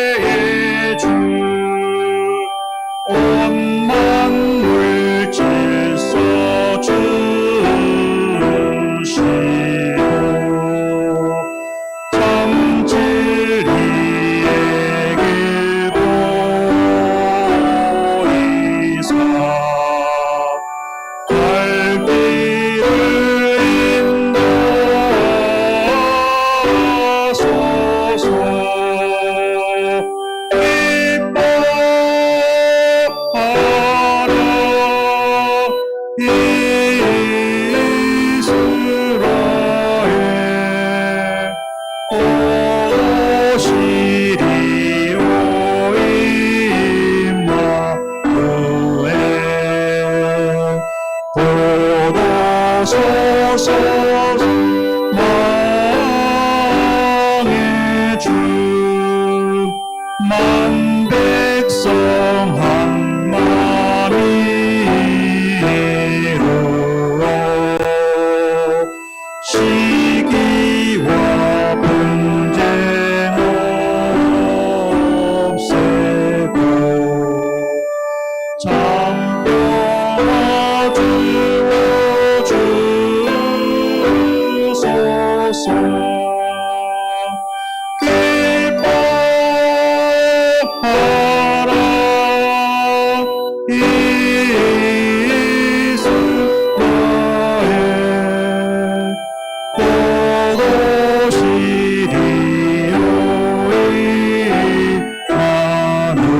지혜의 주 온 만물 질서 주시고 참 진리의 길 보이사 갈 길을 인도하소서. 기뻐하라 이스라엘 오시리오 임마누엘 보도소서 망의 주 만 백성 한 마음이 이루어 시기와 분쟁 없애고 장평화 주옵소서. 기뻐하라 이스라엘 보도시리오 임마누엘.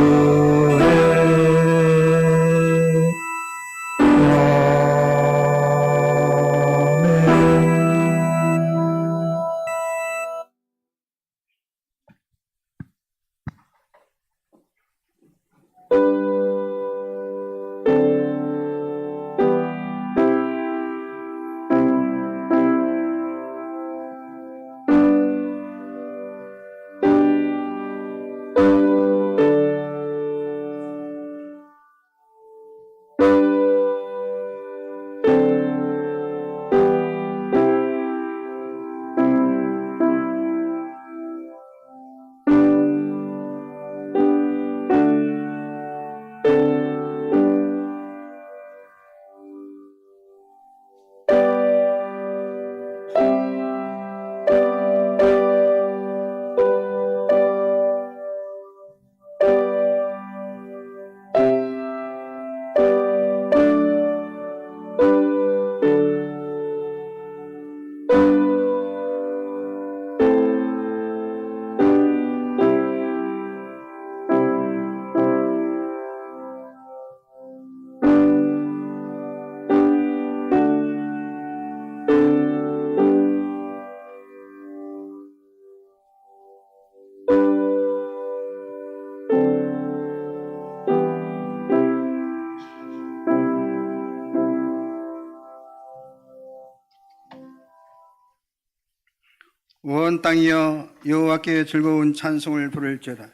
온 땅이여 여호와께 즐거운 찬송을 부를지어다.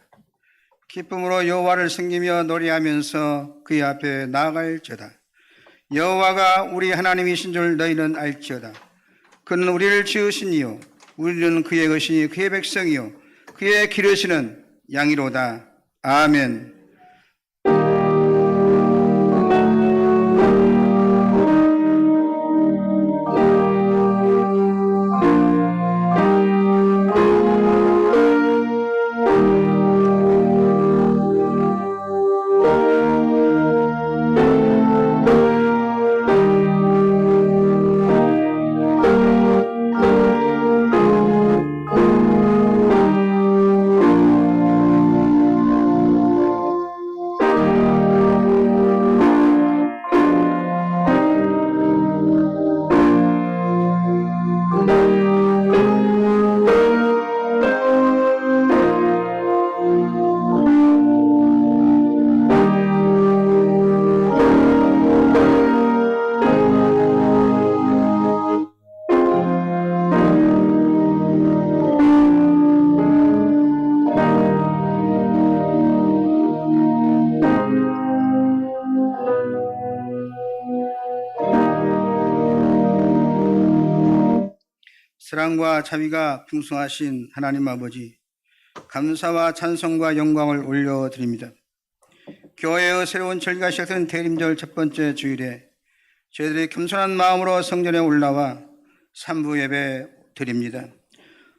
기쁨으로 여호와를 섬기며 노래하면서 그의 앞에 나아갈지어다. 여호와가 우리 하나님이신 줄 너희는 알지어다. 그는 우리를 지으신 이요 우리는 그의 것이니 그의 백성이요 그의 기르시는 양이로다. 아멘. 사랑과 자비가 풍성하신 하나님 아버지, 감사와 찬송과 영광을 올려드립니다. 교회의 새로운 절기가 시작된 대림절 첫 번째 주일에 저희들이 겸손한 마음으로 성전에 올라와 삼부 예배 드립니다.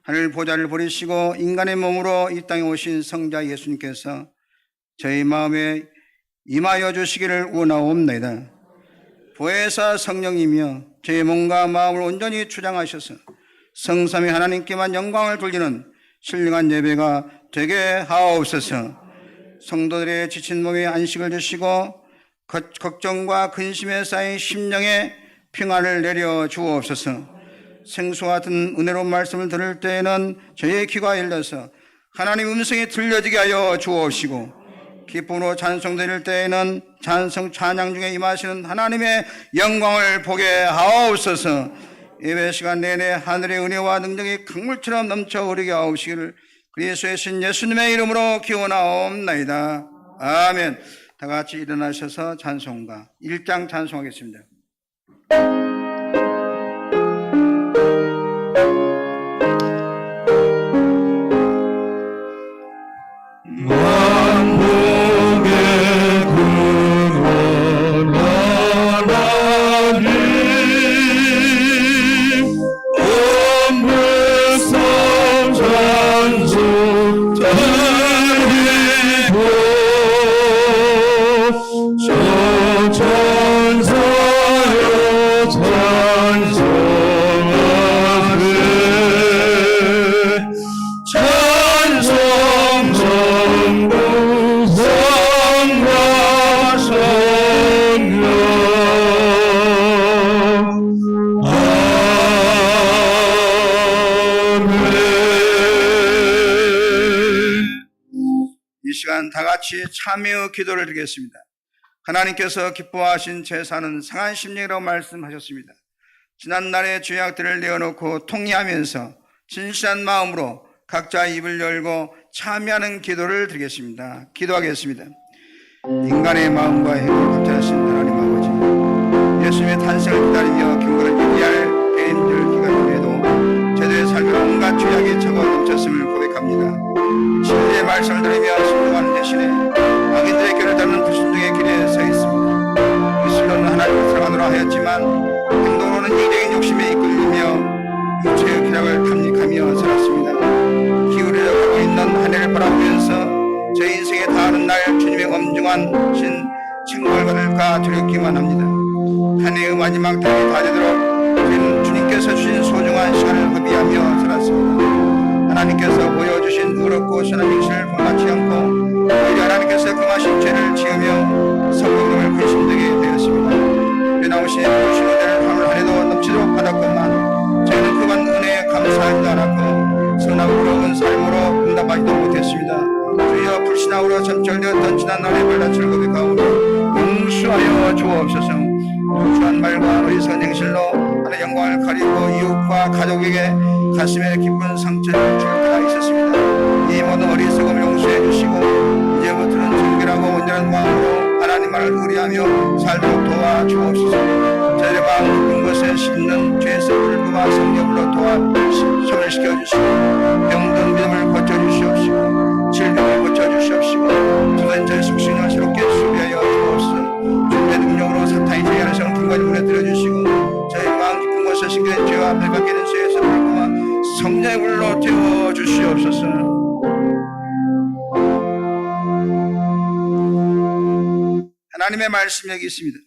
하늘 보좌를 버리시고 인간의 몸으로 이 땅에 오신 성자 예수님께서 저희 마음에 임하여 주시기를 원하옵나이다. 보혜사 성령이며 저희 몸과 마음을 온전히 주장하셔서 성삼위 하나님께만 영광을 돌리는 신령한 예배가 되게 하옵소서. 성도들의 지친 몸에 안식을 주시고 걱정과 근심에 쌓인 심령에 평안을 내려 주옵소서. 생수와 같은 은혜로운 말씀을 들을 때에는 저희의 귀가 열려서 하나님 음성이 들려지게 하여 주옵시고, 기쁨으로 찬송 드릴 때에는 찬양 중에 임하시는 하나님의 영광을 보게 하옵소서. 예배 시간 내내 하늘의 은혜와 능력이 강물처럼 넘쳐 흐르게 하옵시기를 그리스도의 신 예수님의 이름으로 기원하옵나이다. 아멘. 다 같이 일어나셔서 찬송가 1장 찬송하겠습니다. 다 같이 참여 기도를 드리겠습니다. 하나님께서 기뻐하신 제사는 상한 심령이라고 말씀하셨습니다. 지난날의 죄악들을 내어놓고 통회하면서 진실한 마음으로 각자 입을 열고 참여하는 기도를 드리겠습니다. 기도하겠습니다. 인간의 마음과 행위를 각자하신 하나님 아버지, 예수님의 탄생을 기다리며 경건을 유지할 대림절 기간에도 저들의 삶에 온갖 죄악이 적어 넘쳤음을 고백합니다. 진리의 말씀을 들으며 순종하는 대신에 악인들의 길을 따르는 불순종의 길에 서 있습니다. 입술로는 하나님을 사랑하노라 하였지만 행동으로는 이기적인 욕심에 이끌리며 육체의 쾌락을 탐닉하며 살았습니다. 기울여 가고 있는 한 해를 바라보면서 제 인생에 다하는 날 주님의 엄중한 신 칭송을 받을까 두렵기만 합니다. 한 해의 마지막 달이 다 되도록 저희는 주님께서 주신 소중한 시간을 허비하며 살았습니다. 하나님께서 보여주신 의롭고 선한 행실을 본받지 않고 오히려 하나님께서 금하신 죄를 지으며 성령님을 근심되게 되었습니다. 빼나오신 부르신 은혜를 하늘 한해도 넘치도록 받았건만 저희는 그간 은혜에 감사하지도 않았고 선하고 의로운 삶으로 응답하지도 못했습니다. 주여 불신앙으로 점철되었던 지난날의 발라철 고백 가운데 용서하여 주옵소서. 무수한 말과 어리석은 행실로 하나의 영광을 가리고 이웃과 가족에게 가슴에 깊은 상처를 줄 때가 있었습니다. 이 모든 어리석음을 용서해 주시고 이제부터는 정결하고 온전한 마음으로 하나님 말을 의뢰하며 살도록 도와주옵소서. 저희의 마음 깊은 것에 씻는 죄에서 불구와 성령으로 도와 소멸시켜 주시고 병든 믿음을 고쳐주시옵시고 질병을 고쳐주시옵시고 주된 저희 속신을 새롭게 수비하여 주옵소서. 주님의 능력으로 사탄이 저희 안에 성품과 무너뜨려 주시고 저희 마음 깊은 것에 심겨진 죄와 배가 깨는 죄에서 불구와 성령의 불로 태워 주시옵소서. 하나님의 말씀이 여기 있습니다.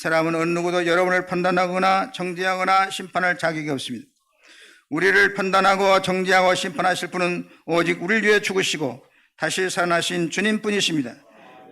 사람은 어느 누구도 여러분을 판단하거나 정죄하거나 심판할 자격이 없습니다. 우리를 판단하고 정죄하고 심판하실 분은 오직 우리를 위해 죽으시고 다시 살아나신 주님뿐이십니다.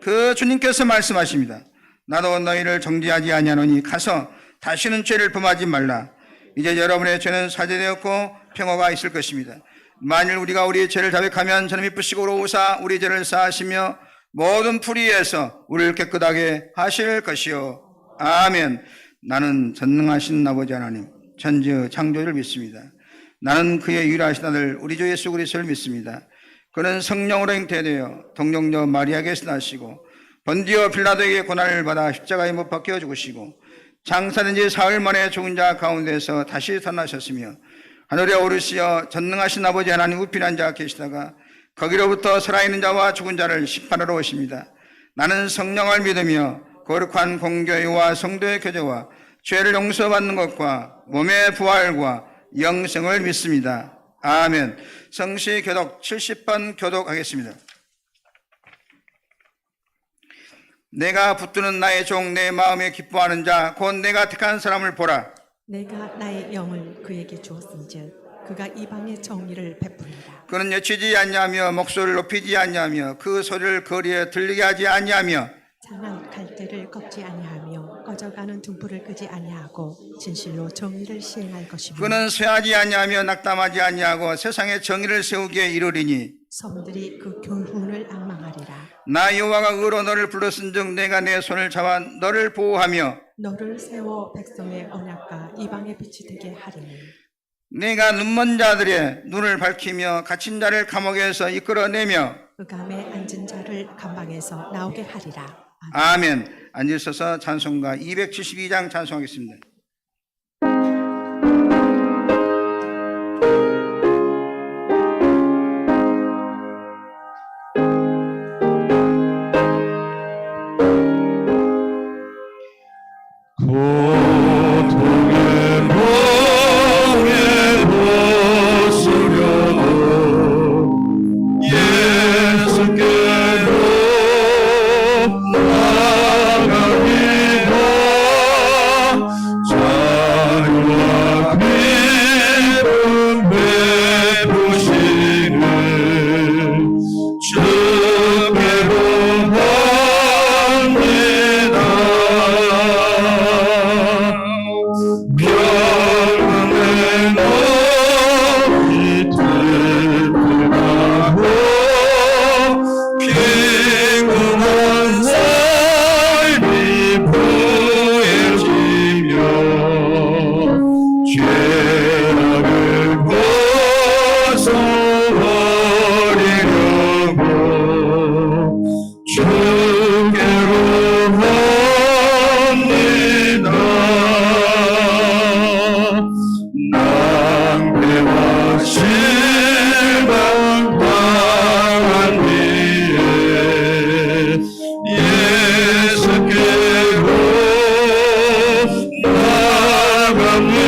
그 주님께서 말씀하십니다. 나도 너희를 정죄하지 아니하노니 가서 다시는 죄를 범하지 말라. 이제 여러분의 죄는 사죄되었고 평화가 있을 것입니다. 만일 우리가 우리의 죄를 자백하면 저는 미쁘시고 의로우사 우리 죄를 사하시며 모든 불의에서 우리를 깨끗하게 하실 것이요. 아멘. 나는 전능하신 아버지 하나님 천지의 창조주를 믿습니다. 나는 그의 유일하신 아들 우리 주 예수 그리스도를 믿습니다. 그는 성령으로 잉태되어 동정녀 마리아에게서 나시고 번디오 빌라도에게 고난을 받아 십자가에 못 박혀 죽으시고 장사된 지 사흘 만에 죽은 자 가운데서 다시 살아나셨으며 하늘에 오르시어 전능하신 아버지 하나님 우편한 자 계시다가 거기로부터 살아있는 자와 죽은 자를 심판하러 오십니다. 나는 성령을 믿으며 거룩한 공교회와 성도의 교제와 죄를 용서받는 것과 몸의 부활과 영생을 믿습니다. 아멘. 성시 교독 70번 교독하겠습니다. 내가 붙드는 나의 종 내 마음에 기뻐하는 자 곧 내가 택한 사람을 보라. 내가 나의 영을 그에게 주었은즉 그가 이방의 정의를 베풀리라. 그는 여치지 아니하며 목소리를 높이지 아니하며 그 소리를 거리에 들리게 하지 아니하며 찬한 갈대를 꺾지 아니하며 꺼져가는 등불을 끄지 아니하고 진실로 정의를 시행할 것이며 그는 쇠하지 아니하며 낙담하지 아니하고 세상에 정의를 세우기에 이르리니 섬들이 그 교훈을 앙망하리라. 나 여호와가 의로 너를 불렀은즉 내가 내 손을 잡아 너를 보호하며 너를 세워 백성의 언약과 이방의 빛이 되게 하리니 내가 눈먼 자들의 눈을 밝히며 갇힌 자를 감옥에서 이끌어내며 흑암에 앉은 자를 감방에서 나오게 하리라. 아멘. 앉으셔서 찬송가 272장 찬송하겠습니다. 고통의 멍에 벗으려고 예수께로 나갑니다. 자유와 기쁨 베푸시는 주께로 갑니다. 평안의 너희 든든하고 평온한 삶이 부해지며 죄악을 벗어버리려고 주께로 합니다. 낭패와 실망 당한 뒤에 예수께로 나갑니다.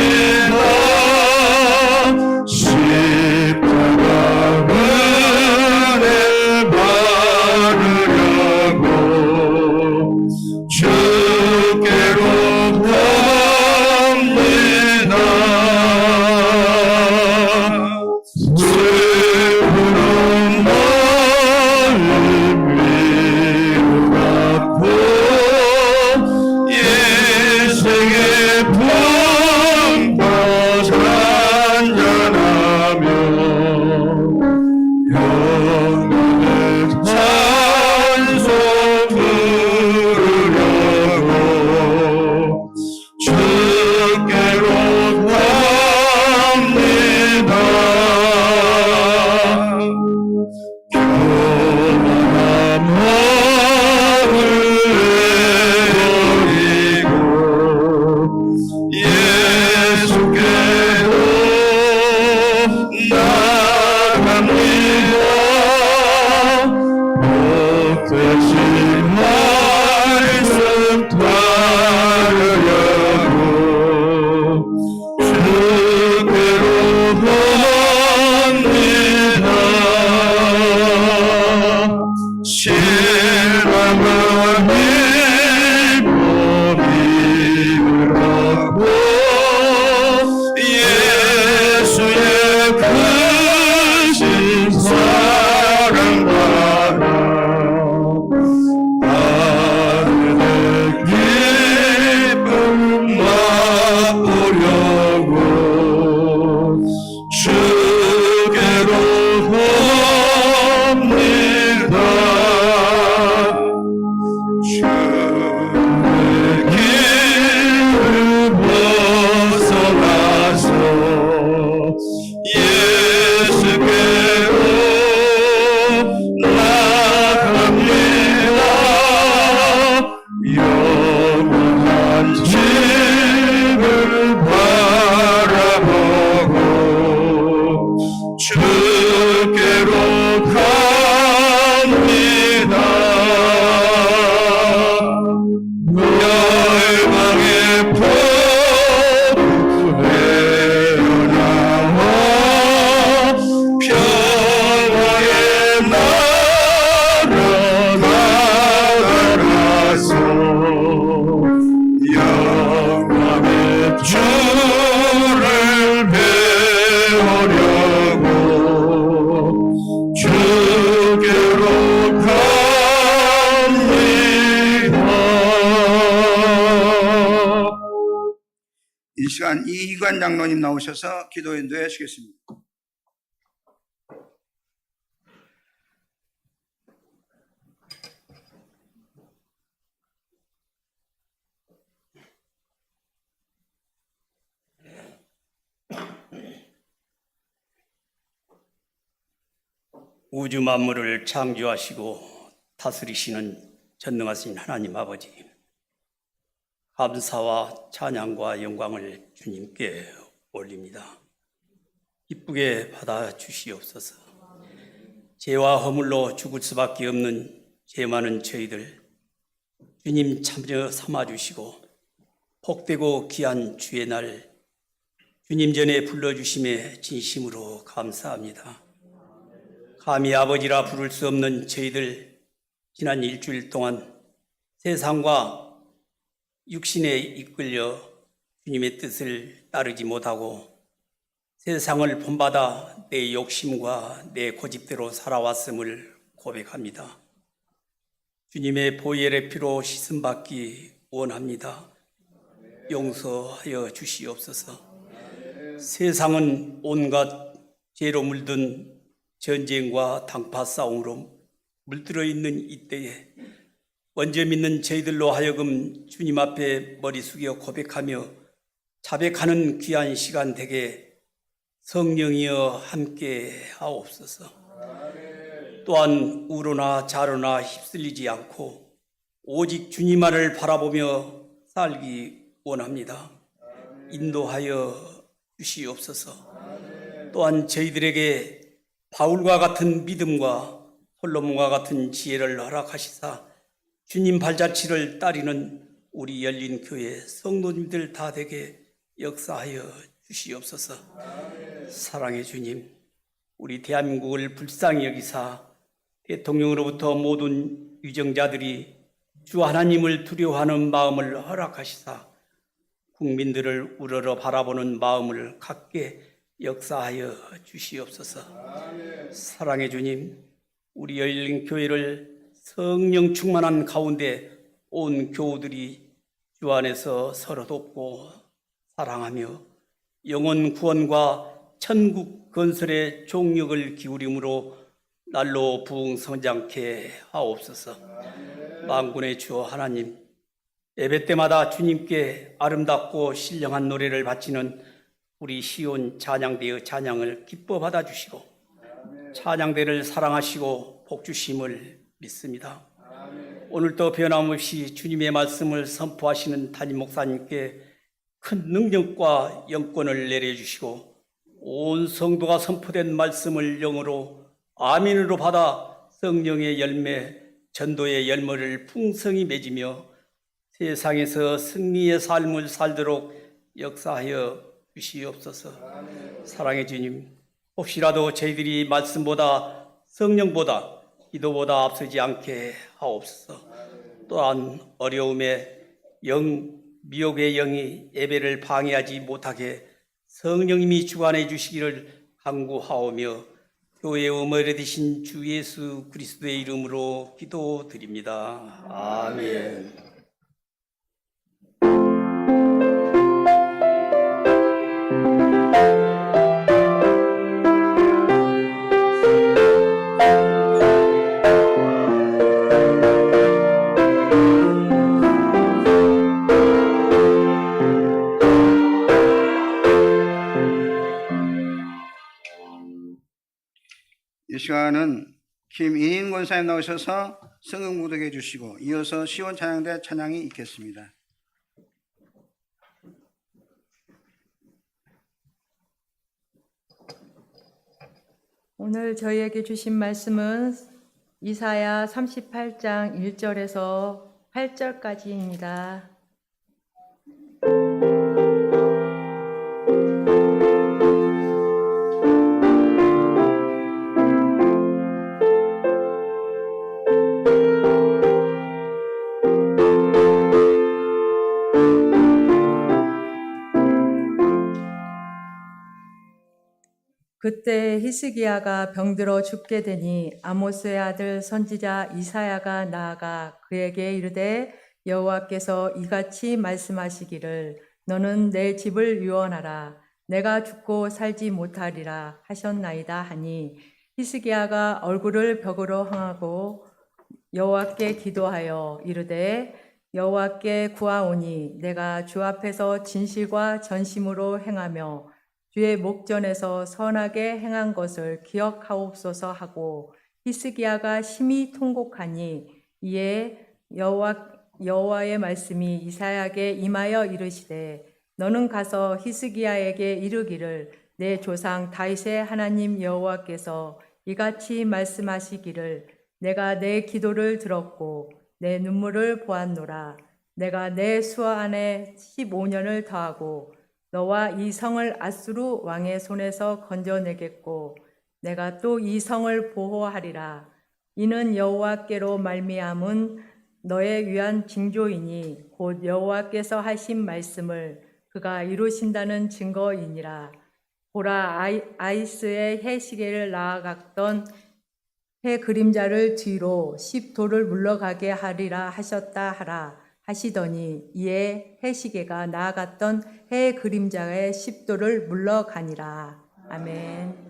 십자가 은혜 받으려고 주께로 갑니다. 슬픈 마음 위로받고 예수의 품과 찬양하며 영원의 찬송 부르려고 주께로 갑니다. 교만한 마음을 내버리고 예수께로 나갑니다. 복되신 말씀 따르려고 주께로 갑니다. 실망과 믿음이라고 예수의 크신 사랑받아 하늘의 기쁨 맛보려고 주 이기관 장로님 나오셔서 기도 인도해 주시겠습니다. 우주 만물을 창조하시고 다스리시는 전능하신 하나님 아버지, 감사와 찬양과 영광을 주님께 올립니다. 기쁘게 받아 주시옵소서. 죄와 허물로 죽을 수밖에 없는 죄 많은 저희들 주님 참여 삼아 주시고 복되고 귀한 주의 날 주님 전에 불러주심에 진심으로 감사합니다. 감히 아버지라 부를 수 없는 저희들 지난 일주일 동안 세상과 육신에 이끌려 주님의 뜻을 따르지 못하고 세상을 본받아 내 욕심과 내 고집대로 살아왔음을 고백합니다. 주님의 보혈의 피로 씻음받기 원합니다. 용서하여 주시옵소서. 세상은 온갖 죄로 물든 전쟁과 당파 싸움으로 물들어 있는 이때에 먼저 믿는 저희들로 하여금 주님 앞에 머리 숙여 고백하며 자백하는 귀한 시간 되게 성령이여 함께 하옵소서. 또한 우로나 좌로나 휩쓸리지 않고 오직 주님만을 바라보며 살기 원합니다. 인도하여 주시옵소서. 또한 저희들에게 바울과 같은 믿음과 솔로몬과 같은 지혜를 허락하시사 주님 발자취를 따르는 우리 열린 교회 성도님들 다 되게 역사하여 주시옵소서. 사랑의 주님, 우리 대한민국을 불쌍히 여기사 대통령으로부터 모든 유정자들이 주 하나님을 두려워하는 마음을 허락하시사 국민들을 우러러 바라보는 마음을 갖게 역사하여 주시옵소서. 사랑의 주님, 우리 열린 교회를 성령 충만한 가운데 온 교우들이 주 안에서 서로 돕고 사랑하며 영혼 구원과 천국 건설의 종력을 기울임으로 날로 부흥성장케 하옵소서. 만군의 주 하나님, 예배 때마다 주님께 아름답고 신령한 노래를 바치는 우리 시온 찬양대의 찬양을 기뻐 받아주시고 찬양대를 사랑하시고 복주심을 믿습니다. 오늘도 변함없이 주님의 말씀을 선포하시는 담임 목사님께 큰 능력과 영권을 내려주시고 온 성도가 선포된 말씀을 영으로 아멘으로 받아 성령의 열매, 전도의 열매를 풍성히 맺으며 세상에서 승리의 삶을 살도록 역사하여 주시옵소서. 사랑의 주님, 혹시라도 저희들이 말씀보다 성령보다 기도보다 앞서지 않게 하옵소서. 또한 어려움에 미혹의 영이 예배를 방해하지 못하게 성령님이 주관해 주시기를 간구하오며 교회의 어머니 되신 주 예수 그리스도의 이름으로 기도드립니다. 아멘. 이 시간은 김이인 권사님 나오셔서 성경 구독해 주시고 이어서 시온 찬양대 찬양이 있겠습니다. 오늘 저희에게 주신 말씀은 이사야 38장 1절에서 8절까지입니다. 그때 히스기야가 병들어 죽게 되니 아모스의 아들 선지자 이사야가 나아가 그에게 이르되 여호와께서 이같이 말씀하시기를 너는 내 집을 유언하라. 내가 죽고 살지 못하리라 하셨나이다 하니 히스기야가 얼굴을 벽으로 향하고 여호와께 기도하여 이르되 여호와께 구하오니 내가 주 앞에서 진실과 전심으로 행하며 주의 목전에서 선하게 행한 것을 기억하옵소서 하고 히스기야가 심히 통곡하니 이에 여호와의 말씀이 이사야에게 임하여 이르시되 너는 가서 히스기야에게 이르기를 내 조상 다윗의 하나님 여호와께서 이같이 말씀하시기를 내가 내 기도를 들었고 내 눈물을 보았노라. 내가 내 수하 안에 15년을 더하고 너와 이 성을 아수르 왕의 손에서 건져내겠고 내가 또 이 성을 보호하리라. 이는 여호와께로 말미암은 너에 위한 징조이니 곧 여호와께서 하신 말씀을 그가 이루신다는 증거이니라. 보라, 아이스의 해 시계를 나아갔던 해 그림자를 뒤로 10도를 물러가게 하리라 하셨다 하라 하시더니 이에 해 시계가 나아갔던 해 그림자의 10도를 물러가니라. 아멘.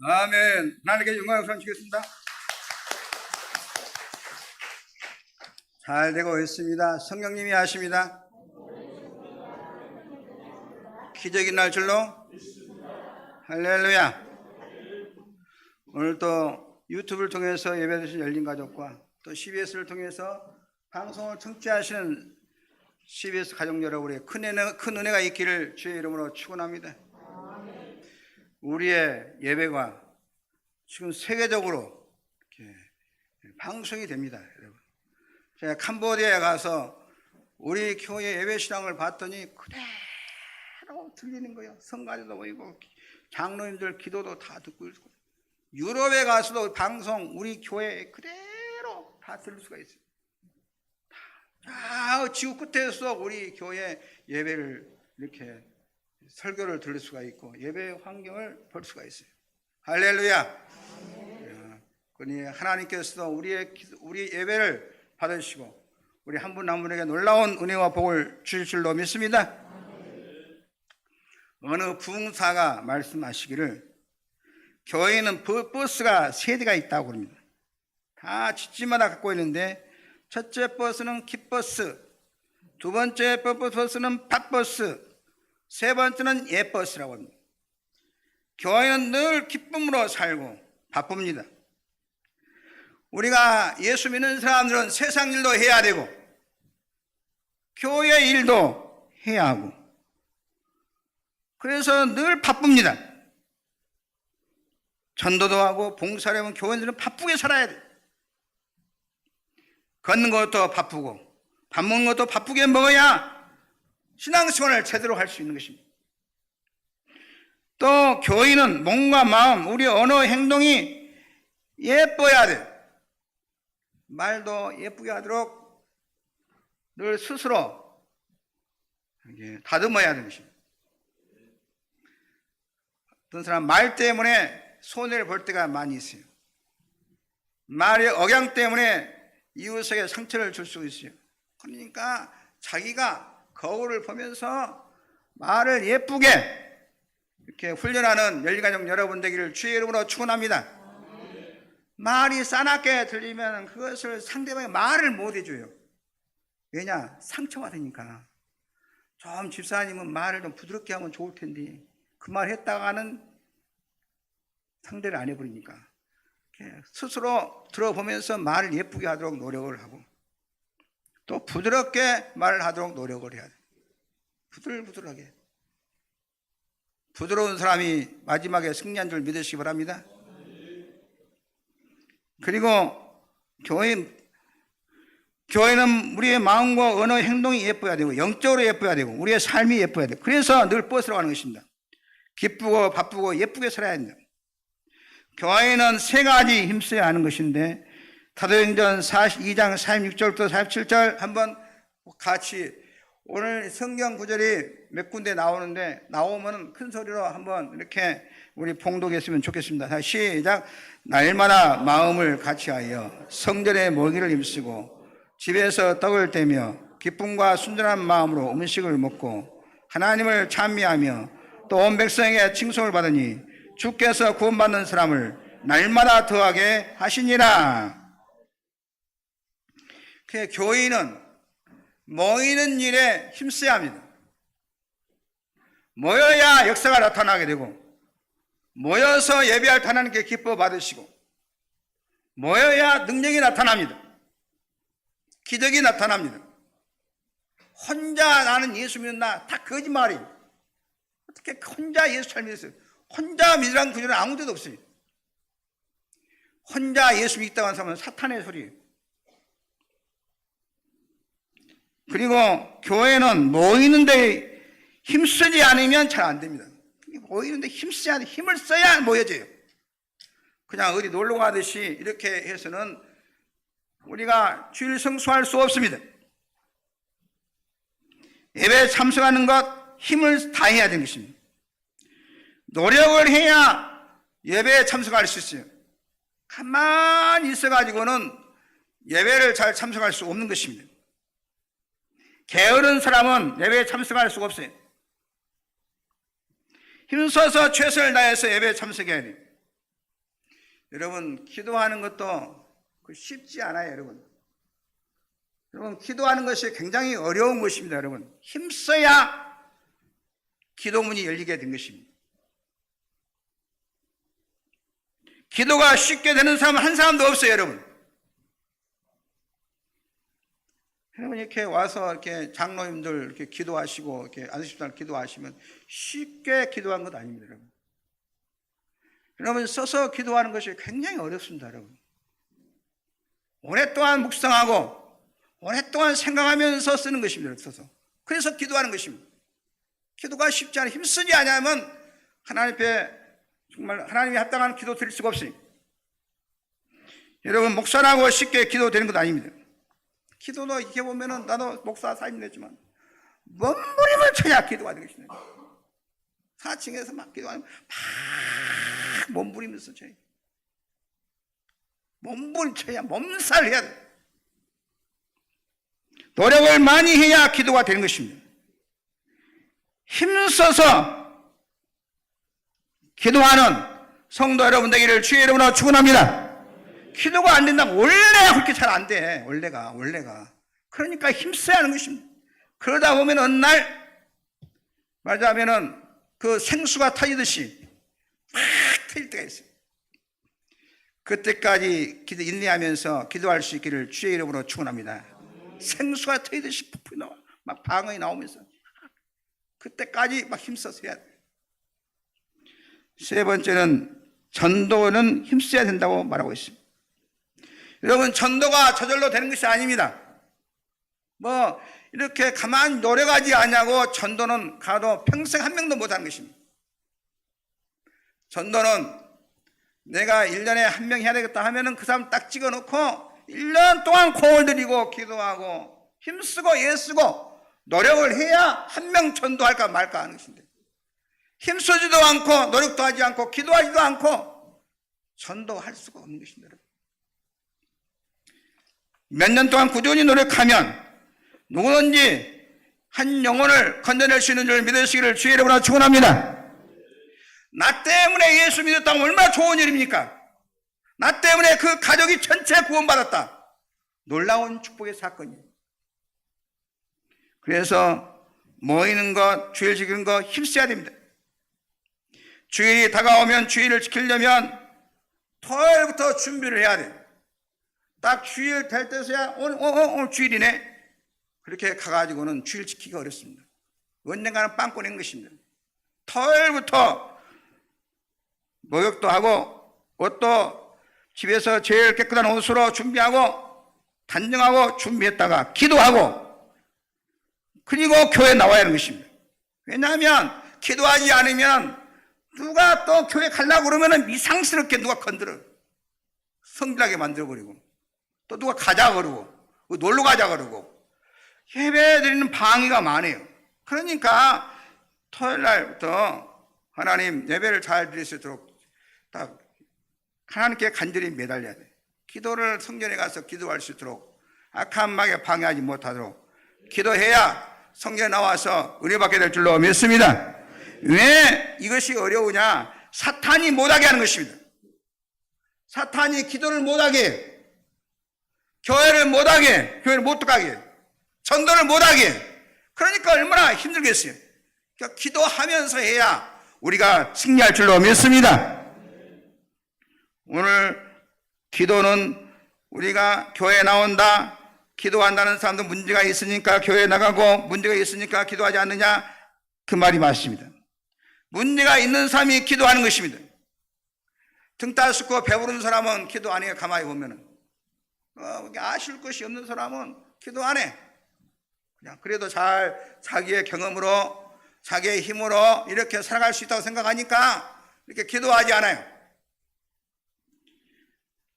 아멘. 하나님께 영광을 선치겠습니다. 잘 되고 있습니다. 성령님이 하십니다. 기적이 날 줄로 할렐루야. 오늘 또 유튜브를 통해서 예배드리신 열린가족과 또 CBS를 통해서 방송을 청취하시는 CBS 가족 여러분의 큰 은혜가 있기를 주의 이름으로 축원합니다. 우리의 예배가 지금 세계적으로 이렇게 방송이 됩니다, 여러분. 제가 캄보디아에 가서 우리 교회 예배 신앙을 봤더니 그대로 들리는 거예요. 성가대도 보이고 장로님들 기도도 다 듣고 있고, 유럽에 가서도 방송 우리 교회 그대로 다 들을 수가 있어요. 다 지구 끝에서 우리 교회 예배를 이렇게 설교를 들을 수가 있고 예배 환경을 볼 수가 있어요. 할렐루야. 그러니 하나님께서도 우리 예배를 받으시고 우리 한 분 한 분에게 놀라운 은혜와 복을 주실 줄로 믿습니다. 어느 부흥사가 말씀하시기를 교회에는 버스가 3대가 있다고 합니다. 다 집집마다 갖고 있는데 첫째 버스는 기버스, 두 번째 버스는 팥버스, 세 번째는 예버스라고 합니다. 교회는 늘 기쁨으로 살고 바쁩니다. 우리가 예수 믿는 사람들은 세상 일도 해야 되고 교회 일도 해야 하고 그래서 늘 바쁩니다. 전도도 하고 봉사를 하면 교회들은 바쁘게 살아야 돼. 걷는 것도 바쁘고 밥 먹는 것도 바쁘게 먹어야 신앙생활을 제대로 할 수 있는 것입니다. 또 교인은 몸과 마음, 우리 언어, 행동이 예뻐야 돼. 말도 예쁘게 하도록 늘 스스로 다듬어야 하는 것입니다. 어떤 사람 말 때문에 손해를 볼 때가 많이 있어요. 말의 억양 때문에 이웃에게 상처를 줄 수 있어요. 그러니까 자기가 거울을 보면서 말을 예쁘게 이렇게 훈련하는 열리가족 여러분 되기를 주의 이름으로 축원합니다. 말이 싸납게 들리면 그것을 상대방이 말을 못 해줘요. 왜냐? 상처받으니까. 좀 집사님은 말을 좀 부드럽게 하면 좋을 텐데 그 말 했다가는 상대를 안 해버리니까 스스로 들어보면서 말을 예쁘게 하도록 노력을 하고 또 부드럽게 말을 하도록 노력을 해야 돼. 부들부들하게. 부드러운 사람이 마지막에 승리한 줄 믿으시기 바랍니다. 그리고 교회는 우리의 마음과 언어, 행동이 예뻐야 되고 영적으로 예뻐야 되고 우리의 삶이 예뻐야 돼요. 그래서 늘 버스로 가는 것입니다. 기쁘고 바쁘고 예쁘게 살아야 합니다. 교회는 3가지 힘써야 하는 것인데 사도행전 42장 46절부터 47절 한번 같이 오늘 성경 구절이 몇 군데 나오는데 나오면 큰 소리로 한번 이렇게 우리 봉독했으면 좋겠습니다. 자, 시작. 날마다 마음을 같이하여 성전에 모기를 힘쓰고 집에서 떡을 떼며 기쁨과 순전한 마음으로 음식을 먹고 하나님을 찬미하며 또 온 백성에게 칭송을 받으니 주께서 구원받는 사람을 날마다 더하게 하시니라. 그 교인은 모이는 일에 힘써야 합니다. 모여야 역사가 나타나게 되고 모여서 예배할 때 하나님께 기뻐 받으시고 모여야 능력이 나타납니다. 기적이 나타납니다. 혼자 나는 예수 믿는다 다 거짓말이에요. 어떻게 혼자 예수 잘 믿었어요? 혼자 믿으라는 구절은 아무 데도 없어요. 혼자 예수 믿다고 하는 사람은 사탄의 소리예요. 그리고 교회는 모이는데 힘쓰지 않으면 잘 안 됩니다. 모이는데 힘써야 돼. 힘을 써야 모여져요. 그냥 어디 놀러 가듯이 이렇게 해서는 우리가 주일 성수할 수 없습니다. 예배에 참석하는 것 힘을 다해야 되는 것입니다. 노력을 해야 예배에 참석할 수 있어요. 가만히 있어가지고는 예배를 잘 참석할 수 없는 것입니다. 게으른 사람은 예배에 참석할 수가 없어요. 힘써서 최선을 다해서 예배에 참석해야 돼요. 여러분 기도하는 것도 쉽지 않아요. 여러분 기도하는 것이 굉장히 어려운 것입니다. 여러분 힘써야 기도문이 열리게 된 것입니다. 기도가 쉽게 되는 사람 한 사람도 없어요. 여러분 이렇게 와서 이렇게 장로님들 이렇게 기도하시고 이렇게 안수집사를 기도하시면 쉽게 기도한 것 아닙니다. 여러분 써서 기도하는 것이 굉장히 어렵습니다. 여러분 오랫동안 묵상하고 오랫동안 생각하면서 쓰는 것입니다. 써서 그래서 기도하는 것입니다. 기도가 쉽지 않아요. 힘쓰지 않으면 하나님 앞에 정말 하나님이 합당한 기도 드릴 수가 없어요. 여러분 목사라고 쉽게 기도 되는 것 아닙니다. 기도도 이렇게 보면은 나도 목사 사임 냈지만 몸부림을 쳐야 기도가 되는 것입니다. 4층에서 막 기도하면 막 몸부리면서 쳐야 돼. 몸부림 쳐야 몸살 해야 돼. 노력을 많이 해야 기도가 되는 것입니다. 힘써서 기도하는 성도 여러분 되기를 주의 이름으로 축원합니다. 기도가 안 된다면 원래가 그렇게 잘 안 돼. 원래가. 그러니까 힘써야 하는 것입니다. 그러다 보면 어느 날 말하자면은 그 생수가 터지듯이 막 터질 때가 있어요. 그때까지 인내하면서 기도할 수 있기를 주의 이름으로 축원합니다. 생수가 터지듯이 푹푹 나와. 막 방언이 나오면서 그때까지 막 힘써서 해야 돼. 세 번째는 전도는 힘써야 된다고 말하고 있습니다. 여러분, 전도가 저절로 되는 것이 아닙니다. 뭐 이렇게 가만히 노력하지 않냐고 전도는 가도 평생 한 명도 못하는 것입니다. 전도는 내가 1년에 한 명 해야 되겠다 하면은 그 사람 딱 찍어놓고 1년 동안 공을 들이고 기도하고 힘쓰고 애쓰고 노력을 해야 한 명 전도할까 말까 하는 것인데, 힘쓰지도 않고 노력도 하지 않고 기도하지도 않고 전도할 수가 없는 것입니다. 몇 년 동안 꾸준히 노력하면 누구든지 한 영혼을 건져낼 수 있는 줄 믿으시기를 주의 이름으로 축원합니다. 나 때문에 예수 믿었다면 얼마나 좋은 일입니까? 나 때문에 그 가족이 전체 구원받았다. 놀라운 축복의 사건이에요. 그래서 모이는 것, 주일 지키는 것 힘써야 됩니다. 주일이 다가오면 주일을 지키려면 토요일부터 준비를 해야 돼요. 딱 주일 될 때서야 오늘 주일이네. 그렇게 가가지고는 주일 지키기가 어렵습니다. 언젠가는 빵 꺼낸 것입니다. 토요일부터 목욕도 하고 옷도 집에서 제일 깨끗한 옷으로 준비하고 단정하고 준비했다가 기도하고 그리고 교회 나와야 하는 것입니다. 왜냐하면 기도하지 않으면 누가 또 교회 가려고 그러면 이상스럽게 누가 건드려 성질나게 만들어버리고 또 누가 가자 그러고 놀러 가자 그러고 예배 드리는 방해가 많아요. 그러니까 토요일 날부터 하나님 예배를 잘 드릴 수 있도록 딱 하나님께 간절히 매달려야 돼. 기도를 성전에 가서 기도할 수 있도록 악한 마귀에 방해하지 못하도록 기도해야 성전에 나와서 은혜 받게 될 줄로 믿습니다. 왜 이것이 어려우냐? 사탄이 못하게 하는 것입니다. 사탄이 기도를 못하게, 교회를 못하게, 교회를 못 가게, 전도를 못하게. 그러니까 얼마나 힘들겠어요. 그러니까 기도하면서 해야 우리가 승리할 줄로 믿습니다. 오늘 기도는 우리가 교회에 나온다, 기도한다는 사람도 문제가 있으니까 교회에 나가고 문제가 있으니까 기도하지 않느냐, 그 말이 맞습니다. 문제가 있는 사람이 기도하는 것입니다. 등 따숩고 배부른 사람은 기도 안 해요. 가만히 보면은 아쉬울 것이 없는 사람은 기도 안 해. 그냥 그래도 잘 자기의 경험으로 자기의 힘으로 이렇게 살아갈 수 있다고 생각하니까 이렇게 기도하지 않아요.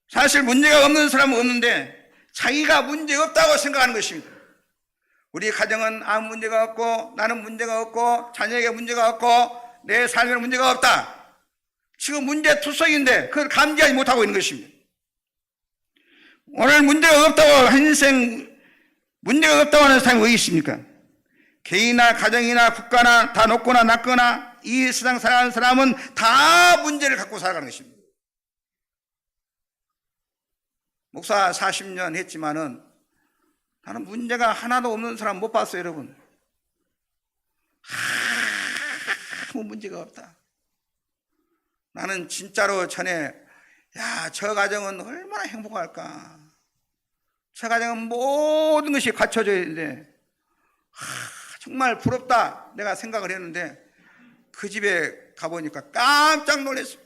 사실 문제가 없는 사람은 없는데 자기가 문제 없다고 생각하는 것입니다. 우리 가정은 아무 문제가 없고 나는 문제가 없고 자녀에게 문제가 없고 내 삶에 문제가 없다. 지금 문제투성인데 그걸 감지하지 못하고 있는 것입니다. 오늘 문제가 없다고 한 인생 문제가 없다고 하는 사람이 어디 있습니까? 개인이나 가정이나 국가나 다 높거나 낮거나 이 세상 살아가는 사람은 다 문제를 갖고 살아가는 것입니다. 목사 40년 했지만은 나는 문제가 하나도 없는 사람 못 봤어요, 여러분. 아무 문제가 없다. 나는 진짜로 전에 저 가정은 얼마나 행복할까. 저 가정은 모든 것이 갖춰져 있는데 정말 부럽다 내가 생각을 했는데 그 집에 가보니까 깜짝 놀랐어요.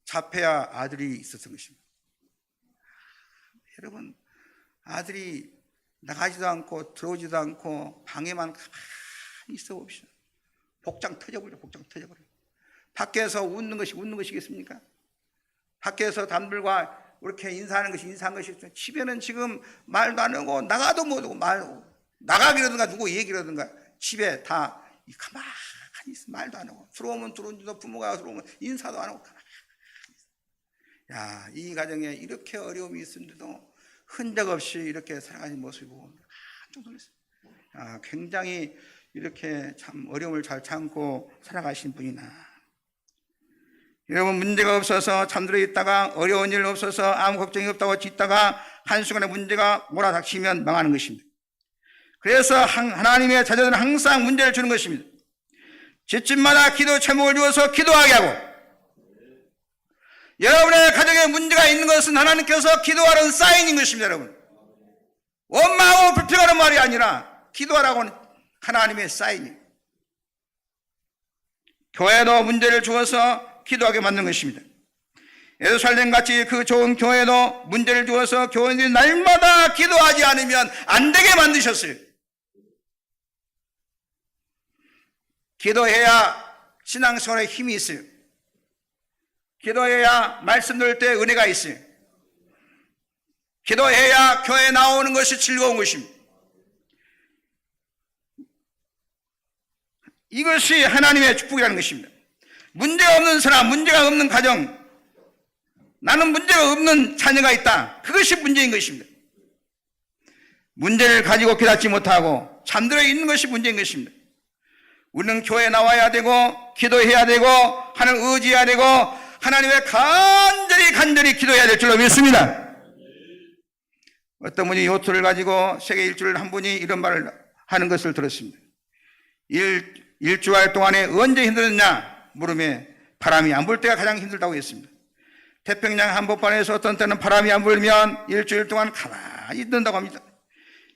자폐아 아들이 있었던 것입니다. 여러분, 아들이 나가지도 않고 들어오지도 않고 방에만 가만히 있어 봅시다. 복장 터져버려. 밖에서 웃는 것이겠습니까? 밖에서 남들과 이렇게 인사하는 것이 인사한 것이 집에는 지금 말도 안 하고 나가도 못하고 나가기라든가 누구 얘기라든가 집에 다 가만히 있어. 말도 안 하고 들어오면 들어온지도 부모가 들어오면 인사도 안 하고 가만히 있어. 이 가정에 이렇게 어려움이 있는데도 흔적 없이 이렇게 살아가는 모습이 보고 깜짝 놀랐어요. 굉장히 이렇게 참 어려움을 잘 참고 살아가신 분이나. 여러분, 문제가 없어서 잠들어 있다가 어려운 일 없어서 아무 걱정이 없다고 짓다가 한순간에 문제가 몰아닥치면 망하는 것입니다. 그래서 하나님의 자녀들은 항상 문제를 주는 것입니다. 집집마다 기도 제목을 주어서 기도하게 하고, 여러분의 가정에 문제가 있는 것은 하나님께서 기도하라는 사인인 것입니다. 여러분, 원망하고 불평하는 말이 아니라 기도하라고 하나님의 사인이에요. 교회도 문제를 주어서 기도하게 만드는 것입니다. 예루살렘 같이 그 좋은 교회도 문제를 주어서 교인들이 날마다 기도하지 않으면 안 되게 만드셨어요. 기도해야 신앙생활에 힘이 있어요. 기도해야 말씀 들을 때 은혜가 있어요. 기도해야 교회에 나오는 것이 즐거운 것입니다. 이것이 하나님의 축복이라는 것입니다. 문제가 없는 사람, 문제가 없는 가정, 나는 문제가 없는 자녀가 있다, 그것이 문제인 것입니다. 문제를 가지고 깨닫지 못하고 잠들어 있는 것이 문제인 것입니다. 우리는 교회에 나와야 되고 기도해야 되고 하나님 의지해야 되고 하나님의 간절히 기도해야 될 줄로 믿습니다. 어떤 분이 요트를 가지고 세계 일주를 한 분이 이런 말을 하는 것을 들었습니다. 일주일 동안에 언제 힘들었냐 물음에 바람이 안 불 때가 가장 힘들다고 했습니다. 태평양 한복판에서 어떤 때는 바람이 안 불면 일주일 동안 가만히 있는다고 합니다.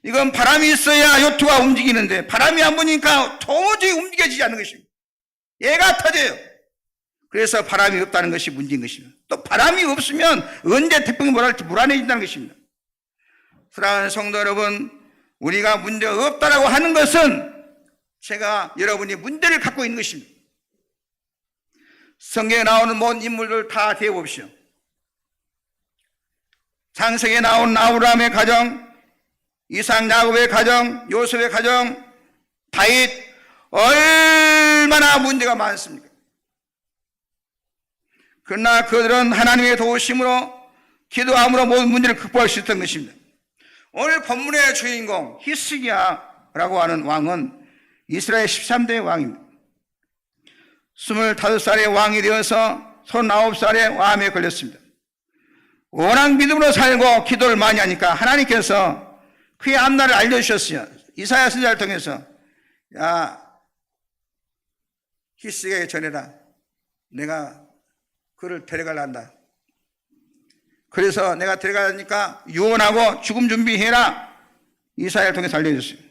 이건 바람이 있어야 요트가 움직이는데 바람이 안 부니까 도저히 움직여지지 않는 것입니다. 얘가 터져요. 그래서 바람이 없다는 것이 문제인 것입니다. 또 바람이 없으면 언제 태풍이 몰아올지 불안해진다는 것입니다. 사랑하는 성도 여러분, 우리가 문제가 없다라고 하는 것은 제가 여러분이 문제를 갖고 있는 것입니다. 성경에 나오는 모든 인물들 다 대해봅시오. 창세기에 나온 아브라함의 가정, 이삭 야곱의 가정, 요셉의 가정, 다윗, 얼마나 문제가 많습니까? 그러나 그들은 하나님의 도우심으로 기도함으로 모든 문제를 극복할 수 있었던 것입니다. 오늘 본문의 주인공 히스기야라고 하는 왕은 이스라엘 13대 왕입니다. 25살의 왕이 되어서 39살에 왕에 걸렸습니다. 워낙 믿음으로 살고 기도를 많이 하니까 하나님께서 그의 앞날을 알려주셨어요. 이사야 선지자를 통해서, 야, 히스기야에게 전해라. 내가 그를 데려가려한다. 그래서 내가 데려가려니까 유언하고 죽음 준비해라. 이사야를 통해서 알려줬어요.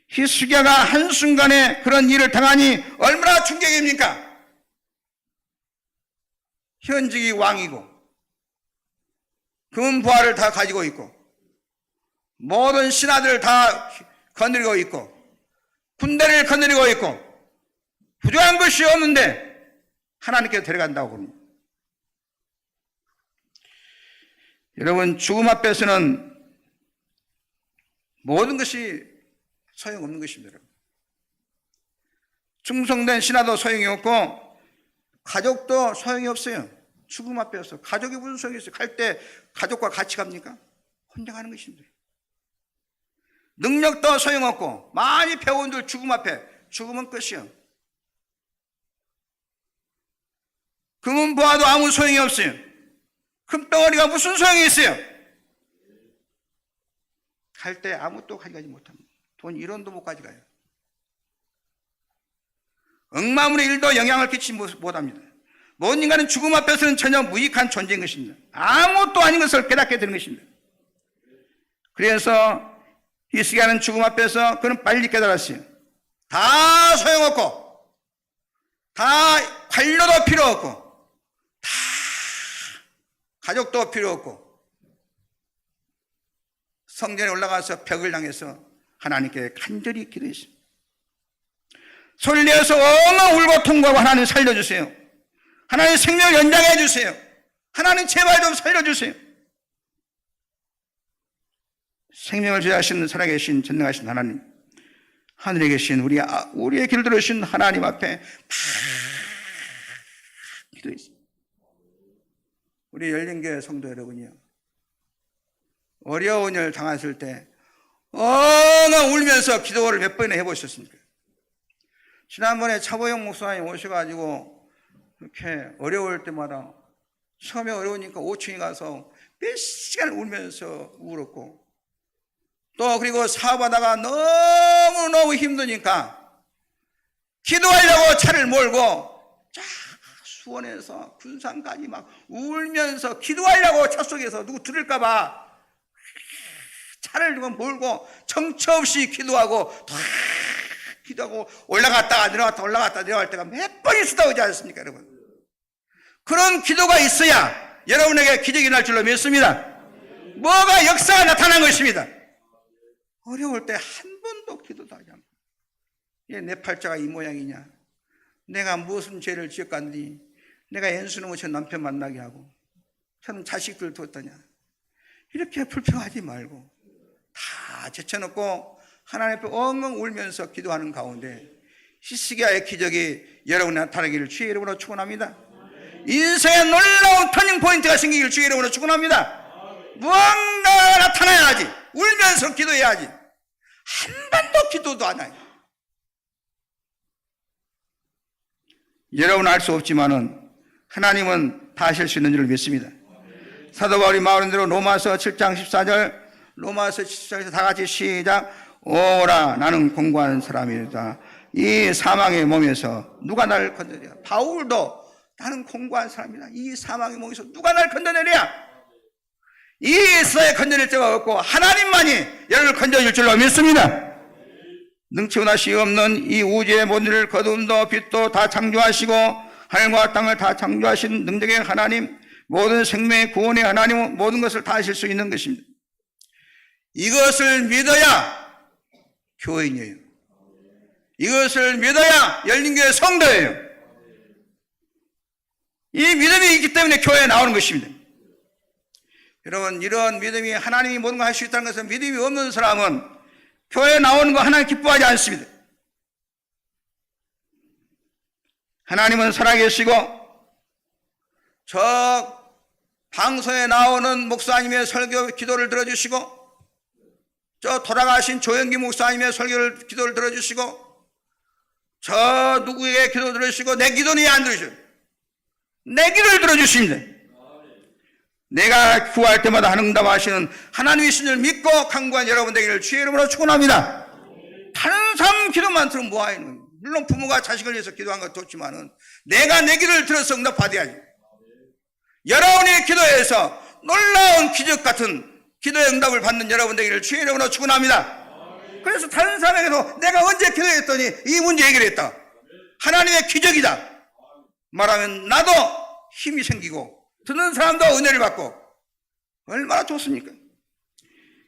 히스기야가 한순간에 그런 일을 당하니 얼마나 충격입니까? 현직이 왕이고 금은 부하를 다 가지고 있고 모든 신하들을 다 거느리고 있고 군대를 거느리고 있고 부족한 것이 없는데 하나님께서 데려간다고 그럽니다. 여러분, 죽음 앞에서는 모든 것이 소용없는 것입니다. 충성된 신하도 소용이 없고 가족도 소용이 없어요. 죽음 앞에서 가족이 무슨 소용이 있어요? 갈 때 가족과 같이 갑니까? 혼자 가는 것입니다. 능력도 소용없고 많이 배운들 죽음 앞에 죽으면 끝이요. 금은 보아도 아무 소용이 없어요. 금덩어리가 무슨 소용이 있어요? 갈 때 아무것도 가져가지 못합니다. 돈 1원도 못 가져가요. 억마문의 일도 영향을 끼치지 못합니다. 모든 인간은 죽음 앞에서는 전혀 무익한 존재인 것입니다. 아무것도 아닌 것을 깨닫게 되는 것입니다. 그래서 히스기야는 죽음 앞에서 그는 빨리 깨달았어요. 다 소용없고 다 관료도 필요 없고 다 가족도 필요 없고 성전에 올라가서 벽을 향해서 하나님께 간절히 기도했습니다. 소리를 내어서 엉엉 울고 통곡하고 하나님 살려주세요. 하나님 생명을 연장해 주세요. 하나님 제발 좀 살려주세요. 생명을 제하시는 살아계신 전능하신 하나님, 하늘에 계신 우리의 길을 들으신 하나님 앞에 기도했습니다. 우리 열린교회 성도 여러분이요, 어려운 일을 당했을 때 엉엉 울면서 기도를 몇 번이나 해보셨습니까? 지난번에 차보영 목사님 오셔가지고 이렇게 어려울 때마다 처음에 어려우니까 5층에 가서 몇 시간 울면서 울었고, 또 그리고 사업하다가 너무너무 힘드니까 기도하려고 차를 몰고 쫙 수원에서 군산까지 막 울면서 기도하려고 차 속에서 누구 들을까봐 차를 몰고 정처 없이 기도하고 다 기도하고 올라갔다가 내려갔다 올라갔다 내려갈 때가 몇 번 있었다고 하지 않습니까, 여러분? 그런 기도가 있어야 여러분에게 기적이 날 줄로 믿습니다. 뭐가 역사가 나타난 것입니다. 어려울 때 한 번도 기도도 하지 않고, 내 팔자가 이 모양이냐, 내가 무슨 죄를 지었간디, 내가 엔수놈의 저 남편 만나게 하고 저는 자식들 뒀더냐, 이렇게 불평하지 말고 다 제쳐놓고 하나님 앞에 엉엉 울면서 기도하는 가운데 히스기야의 기적이 여러분에 나타나기를 주의 이름으로 축원합니다. 인생의 놀라운 터닝포인트가 생기기를 주의 이름으로 축원합니다. 무언가 나타나야지, 울면서 기도해야지. 한 번도 기도도 안 해요. 여러분은 알 수 없지만은 하나님은 다 하실 수 있는 줄을 믿습니다. 사도 바울이 말한 대로 로마서 7장 14절, 로마서 7장에서 다 같이 시작. 오라, 나는 공고한 사람이다. 이 사망의 몸에서 누가 나를 건져내랴. 바울도 나는 공고한 사람이다. 이 사망의 몸에서 누가 나를 건져내랴. 이 세상에 건져낼 자가 없고 하나님만이 여러분을 건져줄 줄로 믿습니다. 능치 원하시 없는 이 우주의 모든 일을 거두음도 빛도 다 창조하시고 하늘과 땅을 다 창조하신 능력의 하나님, 모든 생명의 구원의 하나님은 모든 것을 다 하실 수 있는 것입니다. 이것을 믿어야 교인이에요. 이것을 믿어야 열린교회 성도예요. 이 믿음이 있기 때문에 교회에 나오는 것입니다. 여러분, 이런 믿음이 하나님이 모든 걸 할 수 있다는 것은, 믿음이 없는 사람은 교회에 나오는 거 하나님 기뻐하지 않습니다. 하나님은 살아계시고 저 방송에 나오는 목사님의 설교 기도를 들어주시고, 저 돌아가신 조영기 목사님의 설교를 기도를 들어주시고, 저 누구의 기도 들어주시고, 내 기도는 왜 안 들으셔요? 내 기도를 들어주십니다. 내가 구할 때마다 응답하시는 하나님이신 줄 믿고 간구한 여러분 되기를 주의 이름으로 축원합니다. 다른 사람 기도만 들으면 뭐하는, 물론 부모가 자식을 위해서 기도한 것도 좋지만은 내가 내 기도를 들어서 응답받아야지. 여러분의 기도에서 놀라운 기적 같은 기도의 응답을 받는 여러분 되기를 주의 이름으로 축원합니다. 그래서 다른 사람에게도 내가 언제 기도했더니 이 문제 해결했다, 하나님의 기적이다 말하면 나도 힘이 생기고 듣는 사람도 은혜를 받고 얼마나 좋습니까?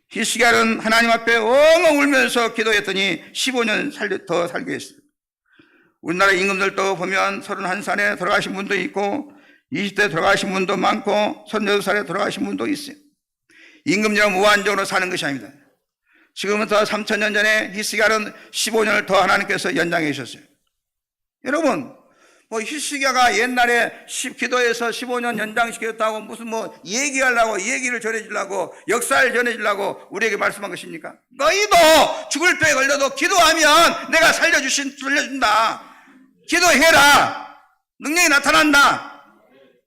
히스기야는 하나님 앞에 엉엉 울면서 기도했더니 15년 더 살게 했어요. 우리나라 임금들도 보면 31살에 돌아가신 분도 있고 20대 돌아가신 분도 많고 36살에 돌아가신 분도 있어요. 임금처럼 무한적으로 사는 것이 아닙니다. 지금부터 3000년 전에 히스기야는 15년을 더 하나님께서 연장해 주셨어요. 여러분, 히스기야가 옛날에 기도해서 15년 연장시켰다고 무슨 얘기하려고, 얘기를 전해주려고, 역사를 전해주려고 우리에게 말씀한 것입니까? 너희도 죽을 병에 걸려도 기도하면 내가 살려준다. 기도해라. 능력이 나타난다.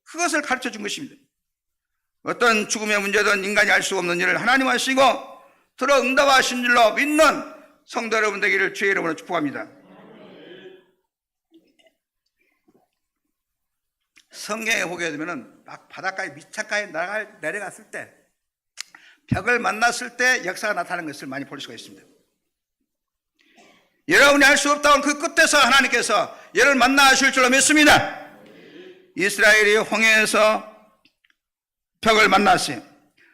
그것을 가르쳐 준 것입니다. 어떤 죽음의 문제든 인간이 알 수 없는 일을 하나님 하시고 들어 응답하신 줄로 믿는 성도 여러분 되기를 주의 이름으로 축복합니다. 성경에 보게 되면은 막 바닷가에 밑창가에 내려갔을 때, 벽을 만났을 때 역사가 나타나는 것을 많이 볼 수가 있습니다. 여러분이 알 수 없다고 그 끝에서 하나님께서 여러분을 만나실 줄로 믿습니다. 이스라엘이 홍해에서 벽을 만났어요.